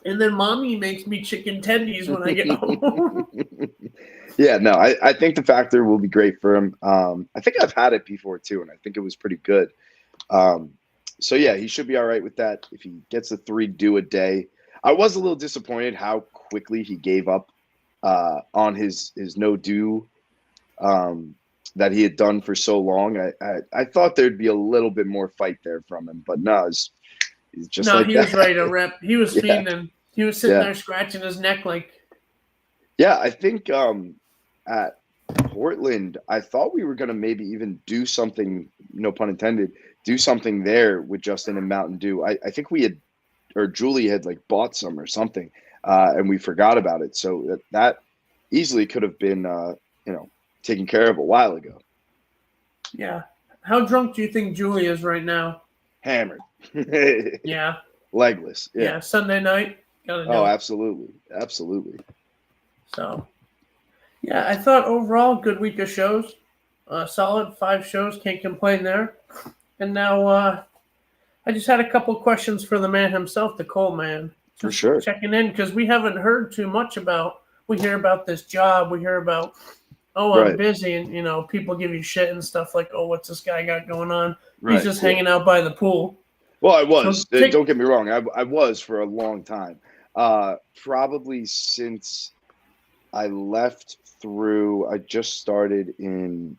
A: and then mommy makes me chicken tendies when I get home.
B: Yeah, no, I think the factor will be great for him. I think I've had it before too, and I think it was pretty good. So yeah, he should be all right with that if he gets the 3 Dew a day. I was a little disappointed how quickly he gave up on his no Dew that he had done for so long. I thought there'd be a little bit more fight there from him, but no, he's just like
A: he was ready to rip. He was fiending. He was sitting there scratching his neck like.
B: Yeah, I think at Portland, I thought we were going to maybe even do something, no pun intended, do something there with Justin and Mountain Dew. I think we had, or Julie had like bought some or something, and we forgot about it. So that easily could have been, taken care of a while ago.
A: Yeah. How drunk do you think Julie is right now?
B: Hammered.
A: Yeah.
B: Legless.
A: Yeah. Sunday night.
B: Absolutely. Absolutely.
A: So, yeah, I thought overall good week of shows. Solid 5 shows. Can't complain there. And now I just had a couple questions for the man himself, the Coleman.
B: For sure.
A: Checking in because we haven't heard too much about. We hear about this job. We hear about, I'm busy, and people give you shit and stuff like, what's this guy got going on? Right. He's just hanging out by the pool.
B: Well, I was. Don't get me wrong. I was for a long time. Probably since I left through. I just started in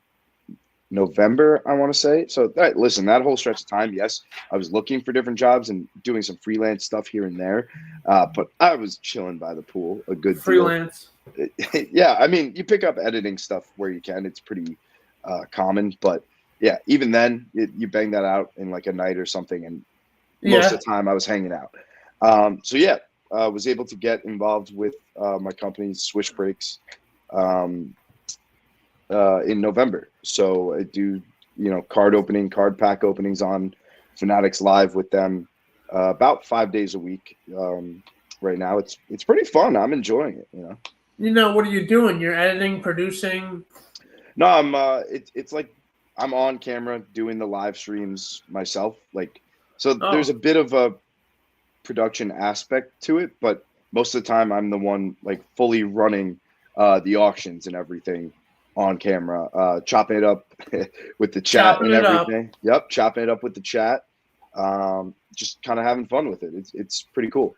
B: November, I want to say. So listen, that whole stretch of time, yes, I was looking for different jobs and doing some freelance stuff here and there, but I was chilling by the pool a good
A: freelance.
B: Yeah, I mean, you pick up editing stuff where you can. It's pretty common, but yeah, even then, you bang that out in like a night or something, and most of the time I was hanging out. So yeah, I was able to get involved with my company, Swish Breaks, in November. So I do, card pack openings on Fanatics Live with them about 5 days a week. Right now, it's pretty fun. I'm enjoying it.
A: What are you doing? You're editing, producing?
B: No, I'm. It's like I'm on camera doing the live streams myself. There's a bit of a production aspect to it, but most of the time I'm the one like fully running the auctions and everything on camera, chopping it up with the chat and everything. Yep, chopping it up with the chat. Just kind of having fun with it. It's pretty cool.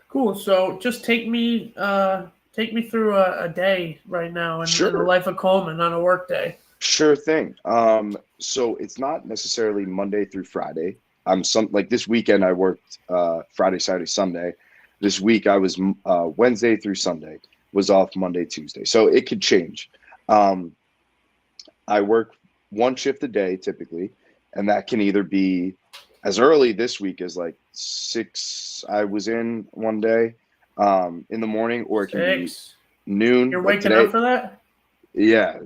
A: Cool. So just take me through a day right now in the life of Coleman on a work day.
B: Sure thing. So it's not necessarily Monday through Friday. This weekend I worked Friday, Saturday, Sunday. This week I was Wednesday through Sunday, was off Monday, Tuesday. So it could change. I work one shift a day typically, and that can either be as early this week as like 6. I was in one day in the morning, or it can be
A: 6.
B: noon,
A: You're
B: like
A: waking
B: today.
A: up for that?
B: Yeah,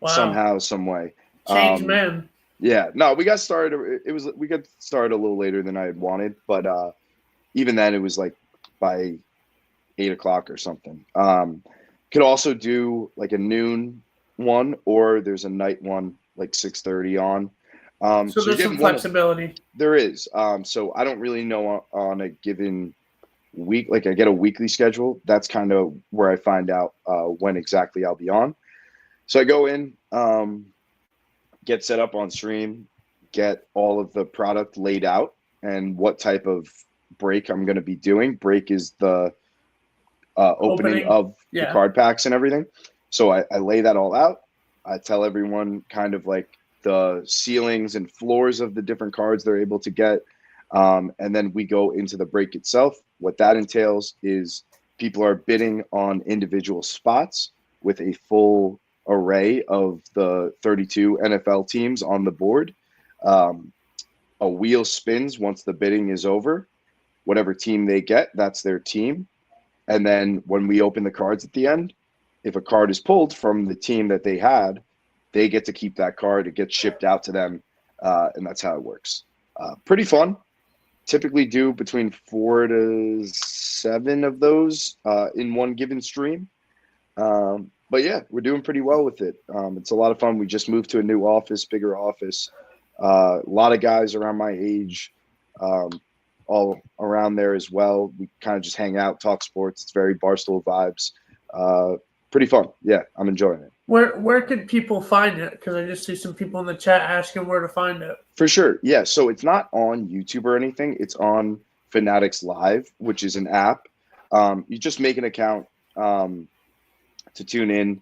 A: Wow.
B: somehow, some way.
A: Change man.
B: Yeah, no, we got started. We got started a little later than I had wanted, but even then, it was like by 8 o'clock or something. Could also do like a noon one, or there's a night one like 6:30 on.
A: So
B: So you're
A: there's some
B: getting one of
A: flexibility.
B: there is. So I don't really know on a given week. Like I get a weekly schedule. That's kind of where I find out when exactly I'll be on. So I go in, get set up on stream, get all of the product laid out, and what type of break I'm going to be doing. Break is the opening of the
A: Yeah.
B: card packs and everything. So I lay that all out. I tell everyone kind of like the ceilings and floors of the different cards they're able to get. And then we go into the break itself. What that entails is people are bidding on individual spots with a full array of the 32 NFL teams on the board. A wheel spins once the bidding is over. Whatever team they get, that's their team. And then when we open the cards at the end, if a card is pulled from the team that they had, they get to keep that card. It gets shipped out to them, and that's how it works. Pretty fun. Typically do between 4 to 7 of those in one given stream. But yeah, we're doing pretty well with it. It's a lot of fun. We just moved to a new office, bigger office. A lot of guys around my age, all around there as well. We kind of just hang out, talk sports. It's very Barstool vibes. Pretty fun. Yeah, I'm enjoying it.
A: Where could people find it? Because I just see some people in the chat asking where to find it.
B: For sure. Yeah. So it's not on YouTube or anything. It's on Fanatics Live, which is an app. You just make an account to tune in,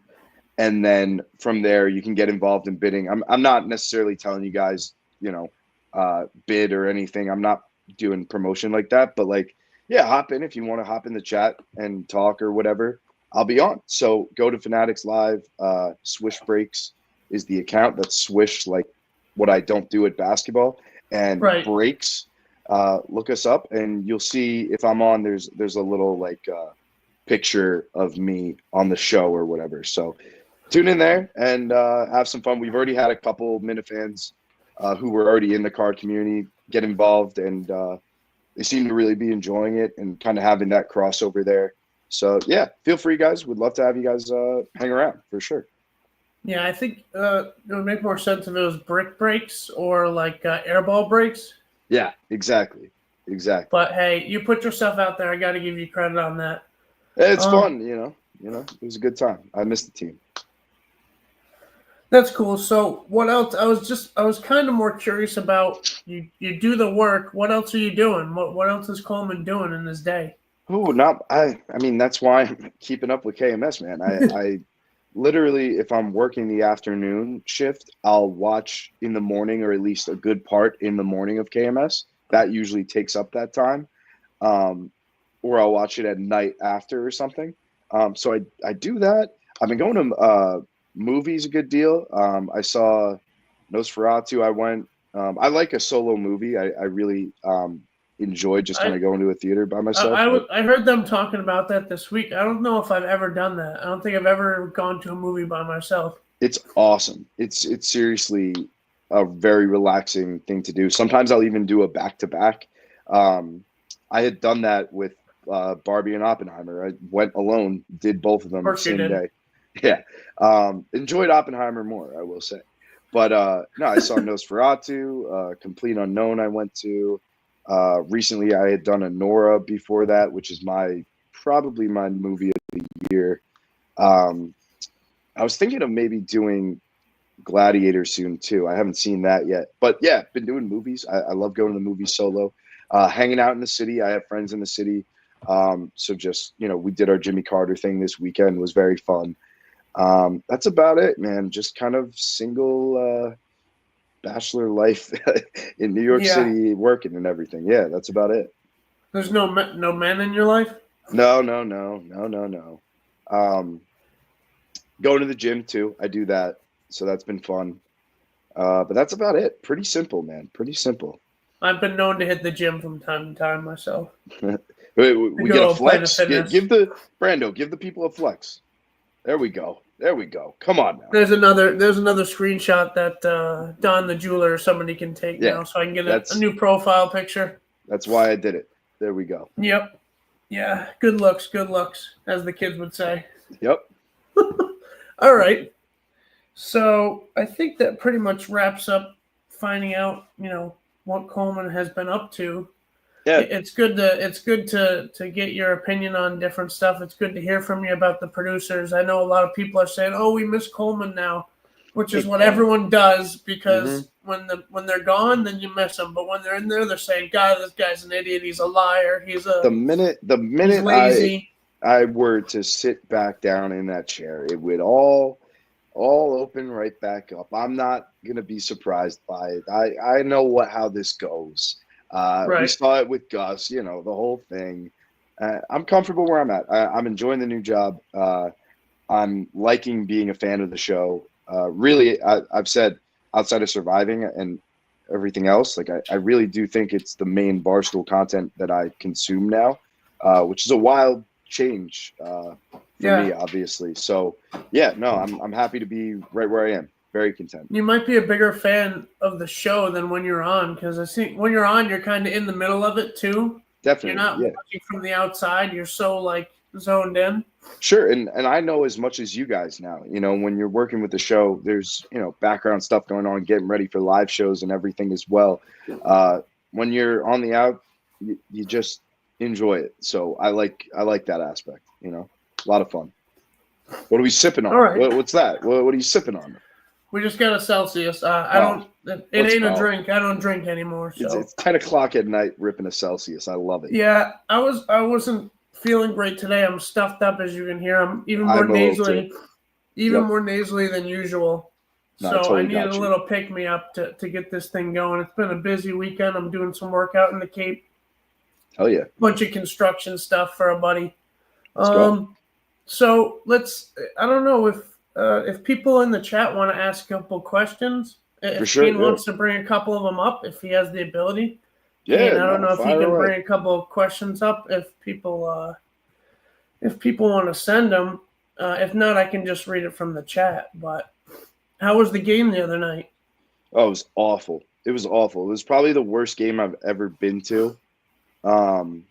B: and then from there you can get involved in bidding. I'm not necessarily telling you guys, bid or anything. I'm not doing promotion like that, but like, yeah, hop in if you want to hop in the chat and talk or whatever. I'll be on. So go to Fanatics Live. Swish Breaks is the account. That's Swish, like what I don't do at basketball, and
A: Right.
B: Breaks. Look us up, and you'll see if I'm on. There's a little like picture of me on the show or whatever. So tune in there and have some fun. We've already had a couple Minifans who were already in the card community get involved, and they seem to really be enjoying it and kind of having that crossover there. So yeah, feel free, guys. Would love to have you guys hang around for sure.
A: Yeah, I think it would make more sense if it was brick breaks or like airball breaks.
B: Yeah, exactly.
A: But hey, you put yourself out there. I got to give you credit on that.
B: It's fun, it was a good time. I missed the team.
A: That's cool. So what else? I was kind of more curious about you do the work. What else are you doing? What else is Coleman doing in this day?
B: Oh, I mean, that's why I'm keeping up with KMS, man. I literally, if I'm working the afternoon shift, I'll watch in the morning, or at least a good part in the morning of KMS. That usually takes up that time. Or I'll watch it at night after or something. So I do that. I've been going to movies a good deal. I saw Nosferatu. I went. I like a solo movie. I really enjoy just kind of going to a theater by myself.
A: I heard them talking about that this week. I don't know if I've ever done that. I don't think I've ever gone to a movie by myself.
B: It's awesome. It's seriously a very relaxing thing to do. Sometimes I'll even do a back-to-back. I had done that with Barbie and Oppenheimer. I went alone, did both of them the same day. Yeah. Enjoyed Oppenheimer more, I will say. But no, I saw Nosferatu, Complete Unknown I went to. Recently I had done Nora before that, which is probably my movie of the year. I was thinking of maybe doing Gladiator soon too. I haven't seen that yet. But yeah, been doing movies. I love going to the movies solo. Hanging out in the city. I have friends in the city. So just, we did our Jimmy Carter thing this weekend. It was very fun. That's about it, man. Just kind of single bachelor life in New York City, working and everything. Yeah, that's about it.
A: There's no men in your life?
B: No. Going to the gym too. I do that. So that's been fun. But that's about it. Pretty simple, man. Pretty simple.
A: I've been known to hit the gym from time to time myself.
B: We
A: Go
B: get a
A: to Planet
B: flex.
A: Fitness.
B: Give the Brando. Give the people a flex. There we go. There we go. Come on now.
A: There's another screenshot that Don the jeweler or somebody can take
B: Yeah,
A: now, so I can get a
B: that's-
A: new profile picture.
B: That's why I did it. There we go.
A: Yep. Yeah. Good looks, as the kids would say.
B: Yep.
A: All right. So I think that pretty much wraps up finding out, what Coleman has been up to.
B: Yeah.
A: It's good to get your opinion on different stuff. It's good to hear from you about the producers. I know a lot of people are saying, "Oh, we miss Coleman now," which is what everyone does because when they're gone, then you miss them. But when they're in there, they're saying, "God, this guy's an idiot. He's a liar.
B: The minute
A: he's lazy."
B: I were to sit back down in that chair, it would all open right back up. I'm not gonna be surprised by it. I know how this goes. We saw it with Gus, the whole thing. I'm comfortable where I'm at. I'm enjoying the new job. I'm liking being a fan of the show. Really, I've said outside of surviving and everything else, like I really do think it's the main Barstool content that I consume now, which is a wild change for me, obviously. So yeah, no, I'm happy to be right where I am. Very content.
A: You might be a bigger fan of the show than when you're on, because I see when you're on, you're kind of in the middle of it too.
B: Definitely,
A: you're not watching from the outside. You're so zoned in.
B: Sure, and I know as much as you guys now. When you're working with the show, there's background stuff going on, getting ready for live shows and everything as well. When you're on the out, you just enjoy it. So I like that aspect. A lot of fun. What are we sipping on?
A: All right.
B: What's that? What are you sipping on?
A: We just got a Celsius. I don't. It ain't a drink. I don't drink anymore. So
B: it's 10 o'clock at night, ripping a Celsius. I love it.
A: Yeah, I wasn't feeling great today. I'm stuffed up, as you can hear. I'm even more nasally than usual.
B: No,
A: so
B: totally
A: I need a little pick me up to get this thing going. It's been a busy weekend. I'm doing some work out in the Cape.
B: Hell yeah!
A: Bunch of construction stuff for a buddy.
B: Let's go.
A: So I don't know if people in the chat want to ask a couple questions. If Shane wants to bring a couple of them up, if he has the ability.
B: Yeah,
A: I don't know if he can bring a couple of questions up if people want to send them. If not, I can just read it from the chat. But how was the game the other night?
B: Oh, it was awful. It was awful. It was probably the worst game I've ever been to. From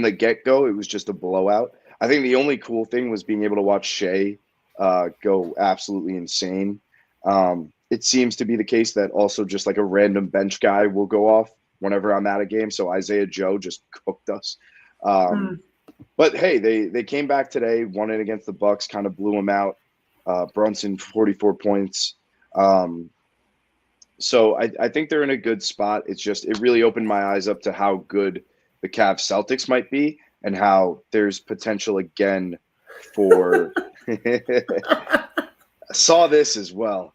B: the get-go, it was just a blowout. I think the only cool thing was being able to watch Shea go absolutely insane. It seems to be the case that also just like a random bench guy will go off whenever I'm at a game. So Isaiah Joe just cooked us. But hey, they came back today, won it against the Bucks, kind of blew them out. Brunson 44 points. So I think they're in a good spot. It really opened my eyes up to how good the Cavs Celtics might be and how there's potential again for saw this as well.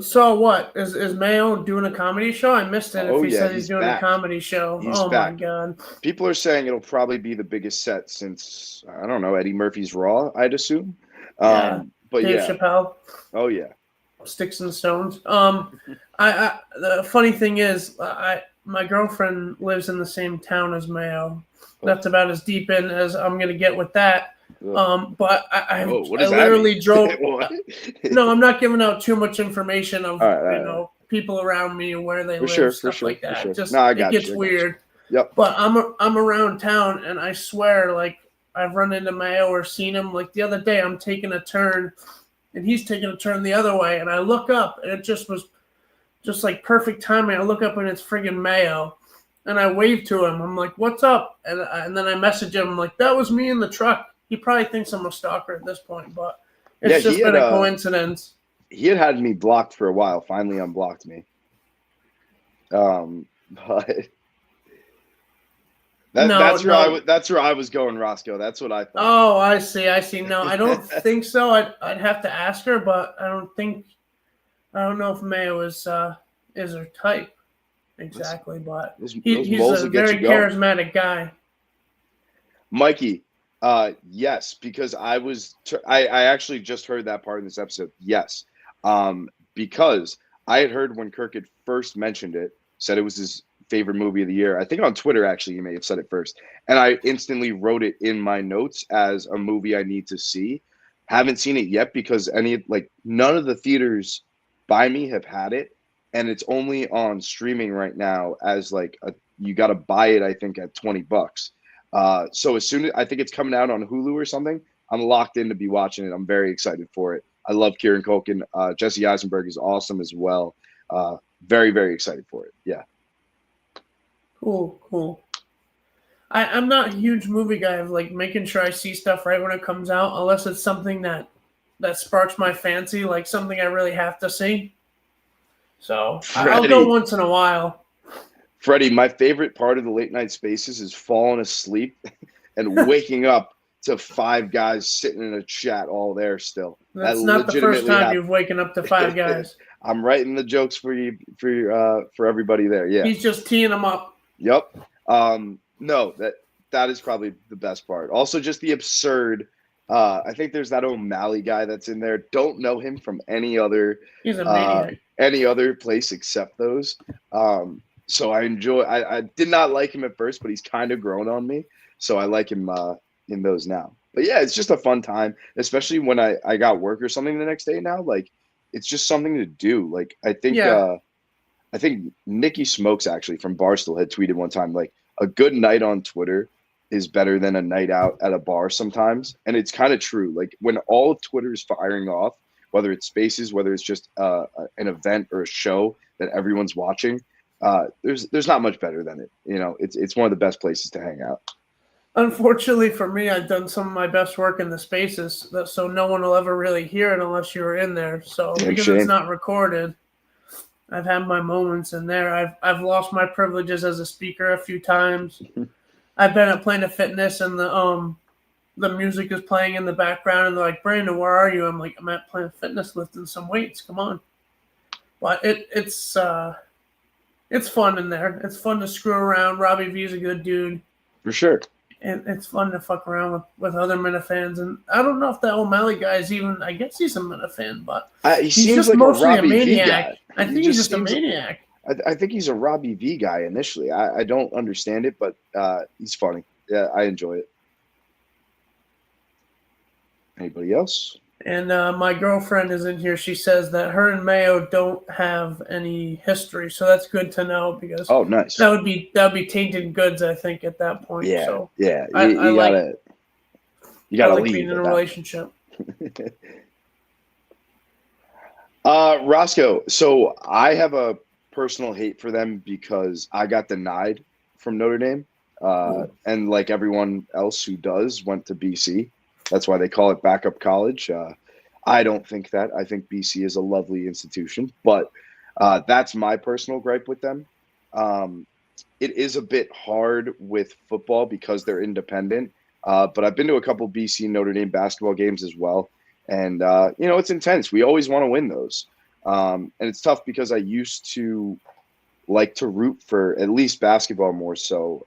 B: Saw what? Is Mayo doing a comedy show? I missed it. If he said he's doing a comedy show. My God. People are saying it'll probably be the biggest set since, I don't know, Eddie Murphy's Raw, I'd assume. But
A: Dave Chappelle.
B: Oh yeah.
A: Sticks and Stones. The funny thing is, my girlfriend lives in the same town as Mayo. That's about as deep in as I'm gonna get with that. But I literally drove. No, I'm not giving out too much information of people around me and where they live, stuff like that. It gets weird.
B: Yep.
A: But I'm around town, and I swear, like I've run into Mayo or seen him. Like the other day, I'm taking a turn, and he's taking a turn the other way, and I look up, and it just was just like perfect timing. I look up, and it's friggin' Mayo, and I wave to him. I'm like, "What's up?" And then I message him. I'm like, "That was me in the truck." He probably thinks I'm a stalker at this point, but it's just been a coincidence.
B: He had me blocked for a while. Finally unblocked me. But that's where I was going, Roscoe. That's what I thought.
A: Oh, I see. No, I don't think so. I'd have to ask her, but I don't know if Mayo is her type exactly, but he's a very charismatic guy.
B: Mikey, yes, because I actually just heard that part in this episode. Yes, because I had heard when Kirk had first mentioned it, said it was his favorite movie of the year. I think on Twitter, actually, he may have said it first. And I instantly wrote it in my notes as a movie I need to see. Haven't seen it yet because none of the theaters by me have had it. And it's only on streaming right now as you got to buy it, I think, at $20. So as soon as I think it's coming out on Hulu or something, I'm locked in to be watching it. I'm very excited for it. I love Kieran Culkin. Jesse Eisenberg is awesome as well. Very, very excited for it. Yeah.
A: Cool. I'm not a huge movie guy of making sure I see stuff right when it comes out, unless it's something that sparks my fancy, like something I really have to see. So I'll go once in a while.
B: Freddie, my favorite part of the late night spaces is falling asleep and waking up to 5 guys sitting in a chat all there still.
A: That's not the first time you've waken up to 5 guys.
B: I'm writing the jokes for you for everybody there. Yeah.
A: He's just teeing them up.
B: Yep. No, that is probably the best part. Also, just the absurd. I think there's that O'Malley guy that's in there. Don't know him from any other.
A: He's a maniac.
B: Any other place except those. So I enjoy. I did not like him at first, but he's kind of grown on me. So I like him in those now. But yeah, it's just a fun time, especially when I got work or something the next day now. It's just something to do. I think Nikki Smokes actually from Barstool had tweeted one time a good night on Twitter is better than a night out at a bar sometimes. And it's kind of true. When all of Twitter is firing off, whether it's spaces, whether it's just an event or a show that everyone's watching, there's not much better than it. It's one of the best places to hang out.
A: Unfortunately for me, I've done some of my best work in the spaces, so no one will ever really hear it unless you were in there. So because it's not recorded, I've had my moments in there. I've lost my privileges as a speaker a few times. I've been at Planet Fitness and the music is playing in the background and they're like, Brando, where are you? I'm like, I'm at Planet Fitness lifting some weights. Come on. But it's fun in there. It's fun to screw around. Robbie V's a good dude.
B: For sure.
A: And it's fun to fuck around with other Minifans. And I don't know if that O'Malley guy is even, I guess he's a Minifan, but
B: he seems just like mostly a maniac.
A: I think he's just a maniac.
B: I think he's a Robbie V guy initially. I don't understand it, but he's funny. Yeah, I enjoy it. Anybody else?
A: And my girlfriend is in here. She says that her and Mayo don't have any history, so that's good to know because
B: nice.
A: That would be tainted goods, I think, at that point.
B: Yeah,
A: so
B: yeah.
A: You gotta
B: leave
A: being in a relationship.
B: Roscoe. So I have a personal hate for them because I got denied from Notre Dame, and like everyone else who does went to BC. That's why they call it backup college. I don't think that. I think BC is a lovely institution, but that's my personal gripe with them. It is a bit hard with football because they're independent, but I've been to a couple BC Notre Dame basketball games as well, and it's intense. We always want to win those, and it's tough because I used to like to root for at least basketball more so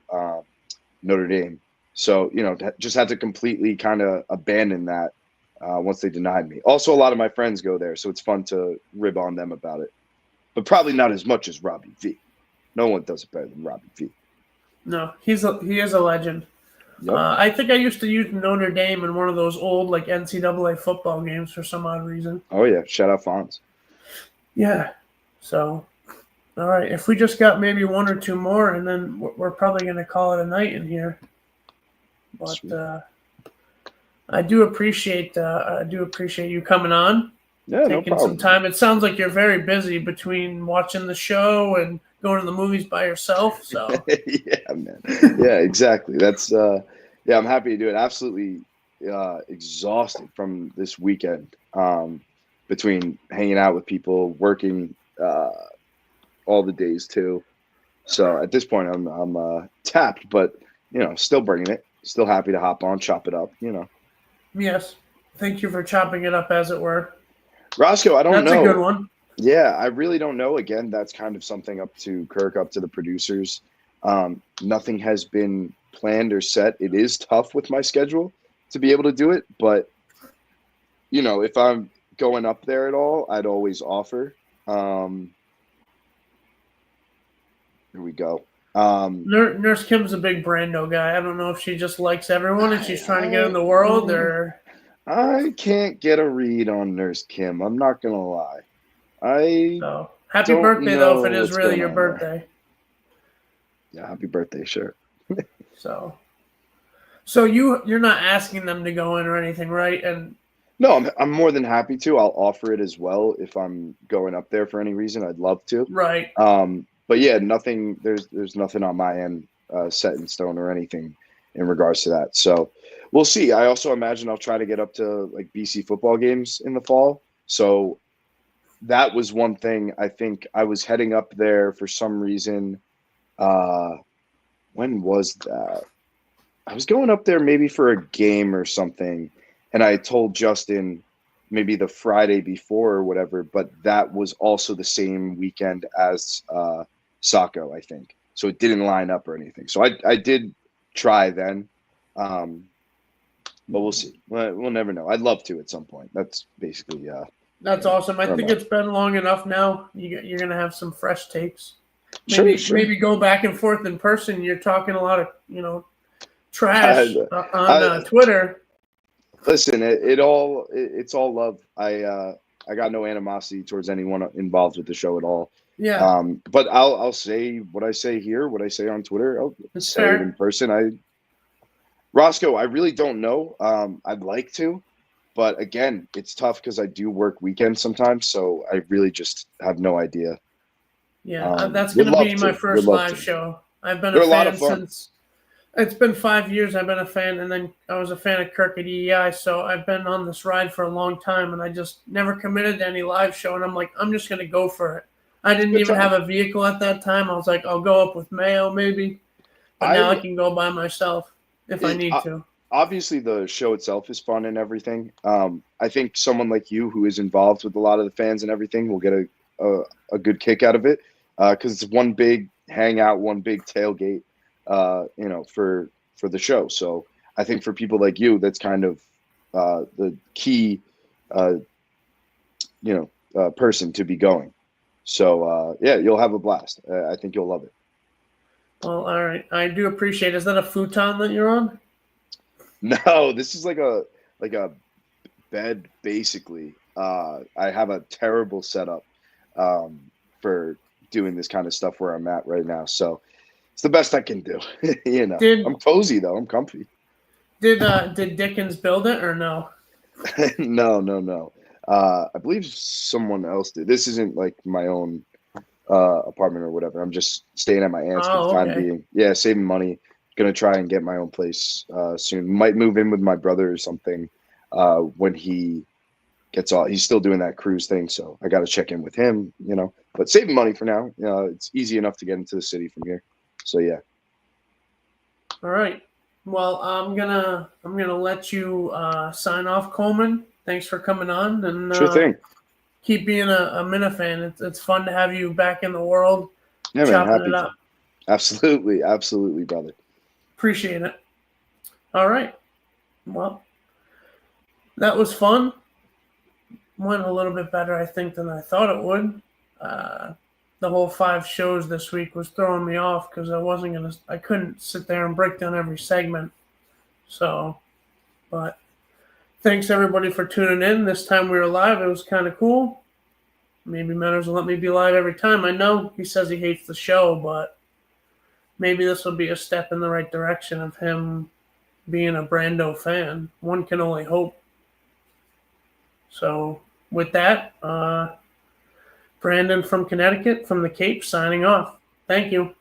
B: Notre Dame. So, just had to completely kind of abandon that once they denied me. Also, a lot of my friends go there, so it's fun to rib on them about it. But probably not as much as Robbie V. No one does it better than Robbie V.
A: No, he is a legend. Yep. I think I used to use Notre Dame in one of those old NCAA football games for some odd reason.
B: Oh, yeah. Shout out Fonz.
A: Yeah. So, all right. If we just got maybe one or two more, and then we're probably going to call it a night in here. But I do appreciate you coming on.
B: Yeah,
A: taking some time. It sounds like you're very busy between watching the show and going to the movies by yourself. So
B: yeah, man. Yeah, exactly. That's I'm happy to do it. Absolutely exhausted from this weekend. Between hanging out with people, working all the days too. So at this point, I'm tapped, but still bringing it. Still happy to hop on, chop it up,
A: Yes. Thank you for chopping it up, as it were.
B: Roscoe, I don't know.
A: That's a good one.
B: Yeah, I really don't know. Again, that's kind of something up to Kirk, up to the producers. Nothing has been planned or set. It is tough with my schedule to be able to do it. But, if I'm going up there at all, I'd always offer. Here we go.
A: Nurse Kim's a big Brando guy. I don't know if she just likes everyone and she's trying to get in the world, or
B: I can't get a read on Nurse Kim. I'm not gonna lie.
A: so. Happy
B: don't
A: birthday though, if
B: know
A: it is
B: what's
A: really
B: going
A: your
B: on there.
A: birthday.
B: Yeah, happy birthday, sure.
A: So you're not asking them to go in or anything, right? And
B: No, I'm more than happy to. I'll offer it as well if I'm going up there for any reason. I'd love to.
A: right.
B: But yeah, nothing. There's nothing on my end set in stone or anything in regards to that. So we'll see. I also imagine I'll try to get up to like BC football games in the fall. So that was one thing. I think I was heading up there for some reason. When was that? I was going up there maybe for a game or something, and I told Justin maybe the Friday before or whatever, but that was also the same weekend as Saco, I think. So it didn't line up or anything. So I did try then, but we'll see. We'll never know. I'd love to at some point. That's basically
A: That's awesome. I think
B: not.
A: it's been long enough now. You're gonna have some fresh takes.
B: Sure.
A: Maybe go back and forth in person. You're talking a lot of trash on Twitter.
B: Listen, it's all love. I got no animosity towards anyone involved with the show at all.
A: Yeah,
B: But I'll say what I say here, what I say on Twitter. I'll
A: it's
B: say
A: fair.
B: it in person. Roscoe, I really don't know. I'd like to, but again, it's tough because I do work weekends sometimes, so I really just have no idea.
A: Yeah, that's
B: would
A: going to
B: love
A: be
B: to.
A: my
B: Would
A: first
B: love
A: live
B: to.
A: show. I've been
B: They're
A: a
B: a lot
A: fan
B: of fun.
A: since. It's been 5 years. I've been a fan, and then I was a fan of Kirk at EEI. So I've been on this ride for a long time, and I just never committed to any live show. And I'm like, I'm just going to go for it. I didn't
B: Good
A: even
B: time.
A: have a vehicle at that time. I was like, I'll go up with Mayo maybe, but now I can go by myself if I need to.
B: Obviously, the show itself is fun and everything. I think someone like you who is involved with a lot of the fans and everything will get a good kick out of it because it's one big hangout, one big tailgate, for the show. So I think for people like you, that's kind of the key, person to be going. So yeah, you'll have a blast. I think you'll love it.
A: Well, all right. I do appreciate it. Is that a futon that you're on?
B: No, this is like a bed basically. I have a terrible setup for doing this kind of stuff where I'm at right now. So it's the best I can do. I'm cozy though. I'm comfy.
A: Did Dickens build it or no?
B: No. I believe someone else did. This isn't like my own apartment or whatever. I'm just staying at my aunt's for the time being. Yeah, saving money. Gonna try and get my own place soon. Might move in with my brother or something when he gets off. He's still doing that cruise thing, so I got to check in with him. But saving money for now. It's easy enough to get into the city from here. So yeah.
A: All right. Well, I'm gonna let you sign off, Coleman. Thanks for coming on, and
B: Sure thing.
A: Keep being a Minifan. It's fun to have you back in the world.
B: Yeah, man.
A: Chopping
B: Happy
A: it
B: to.
A: up.
B: Absolutely, brother.
A: Appreciate it. All right. Well, that was fun. Went a little bit better, I think, than I thought it would. The whole 5 shows this week was throwing me off because I couldn't sit there and break down every segment. So, but thanks everybody for tuning in. This time we were live. It was kind of cool. Maybe Meadows will let me be live every time. I know he says he hates the show, but maybe this will be a step in the right direction of him being a Brando fan. One can only hope. So with that, Brandon from Connecticut, from the Cape, signing off. Thank you.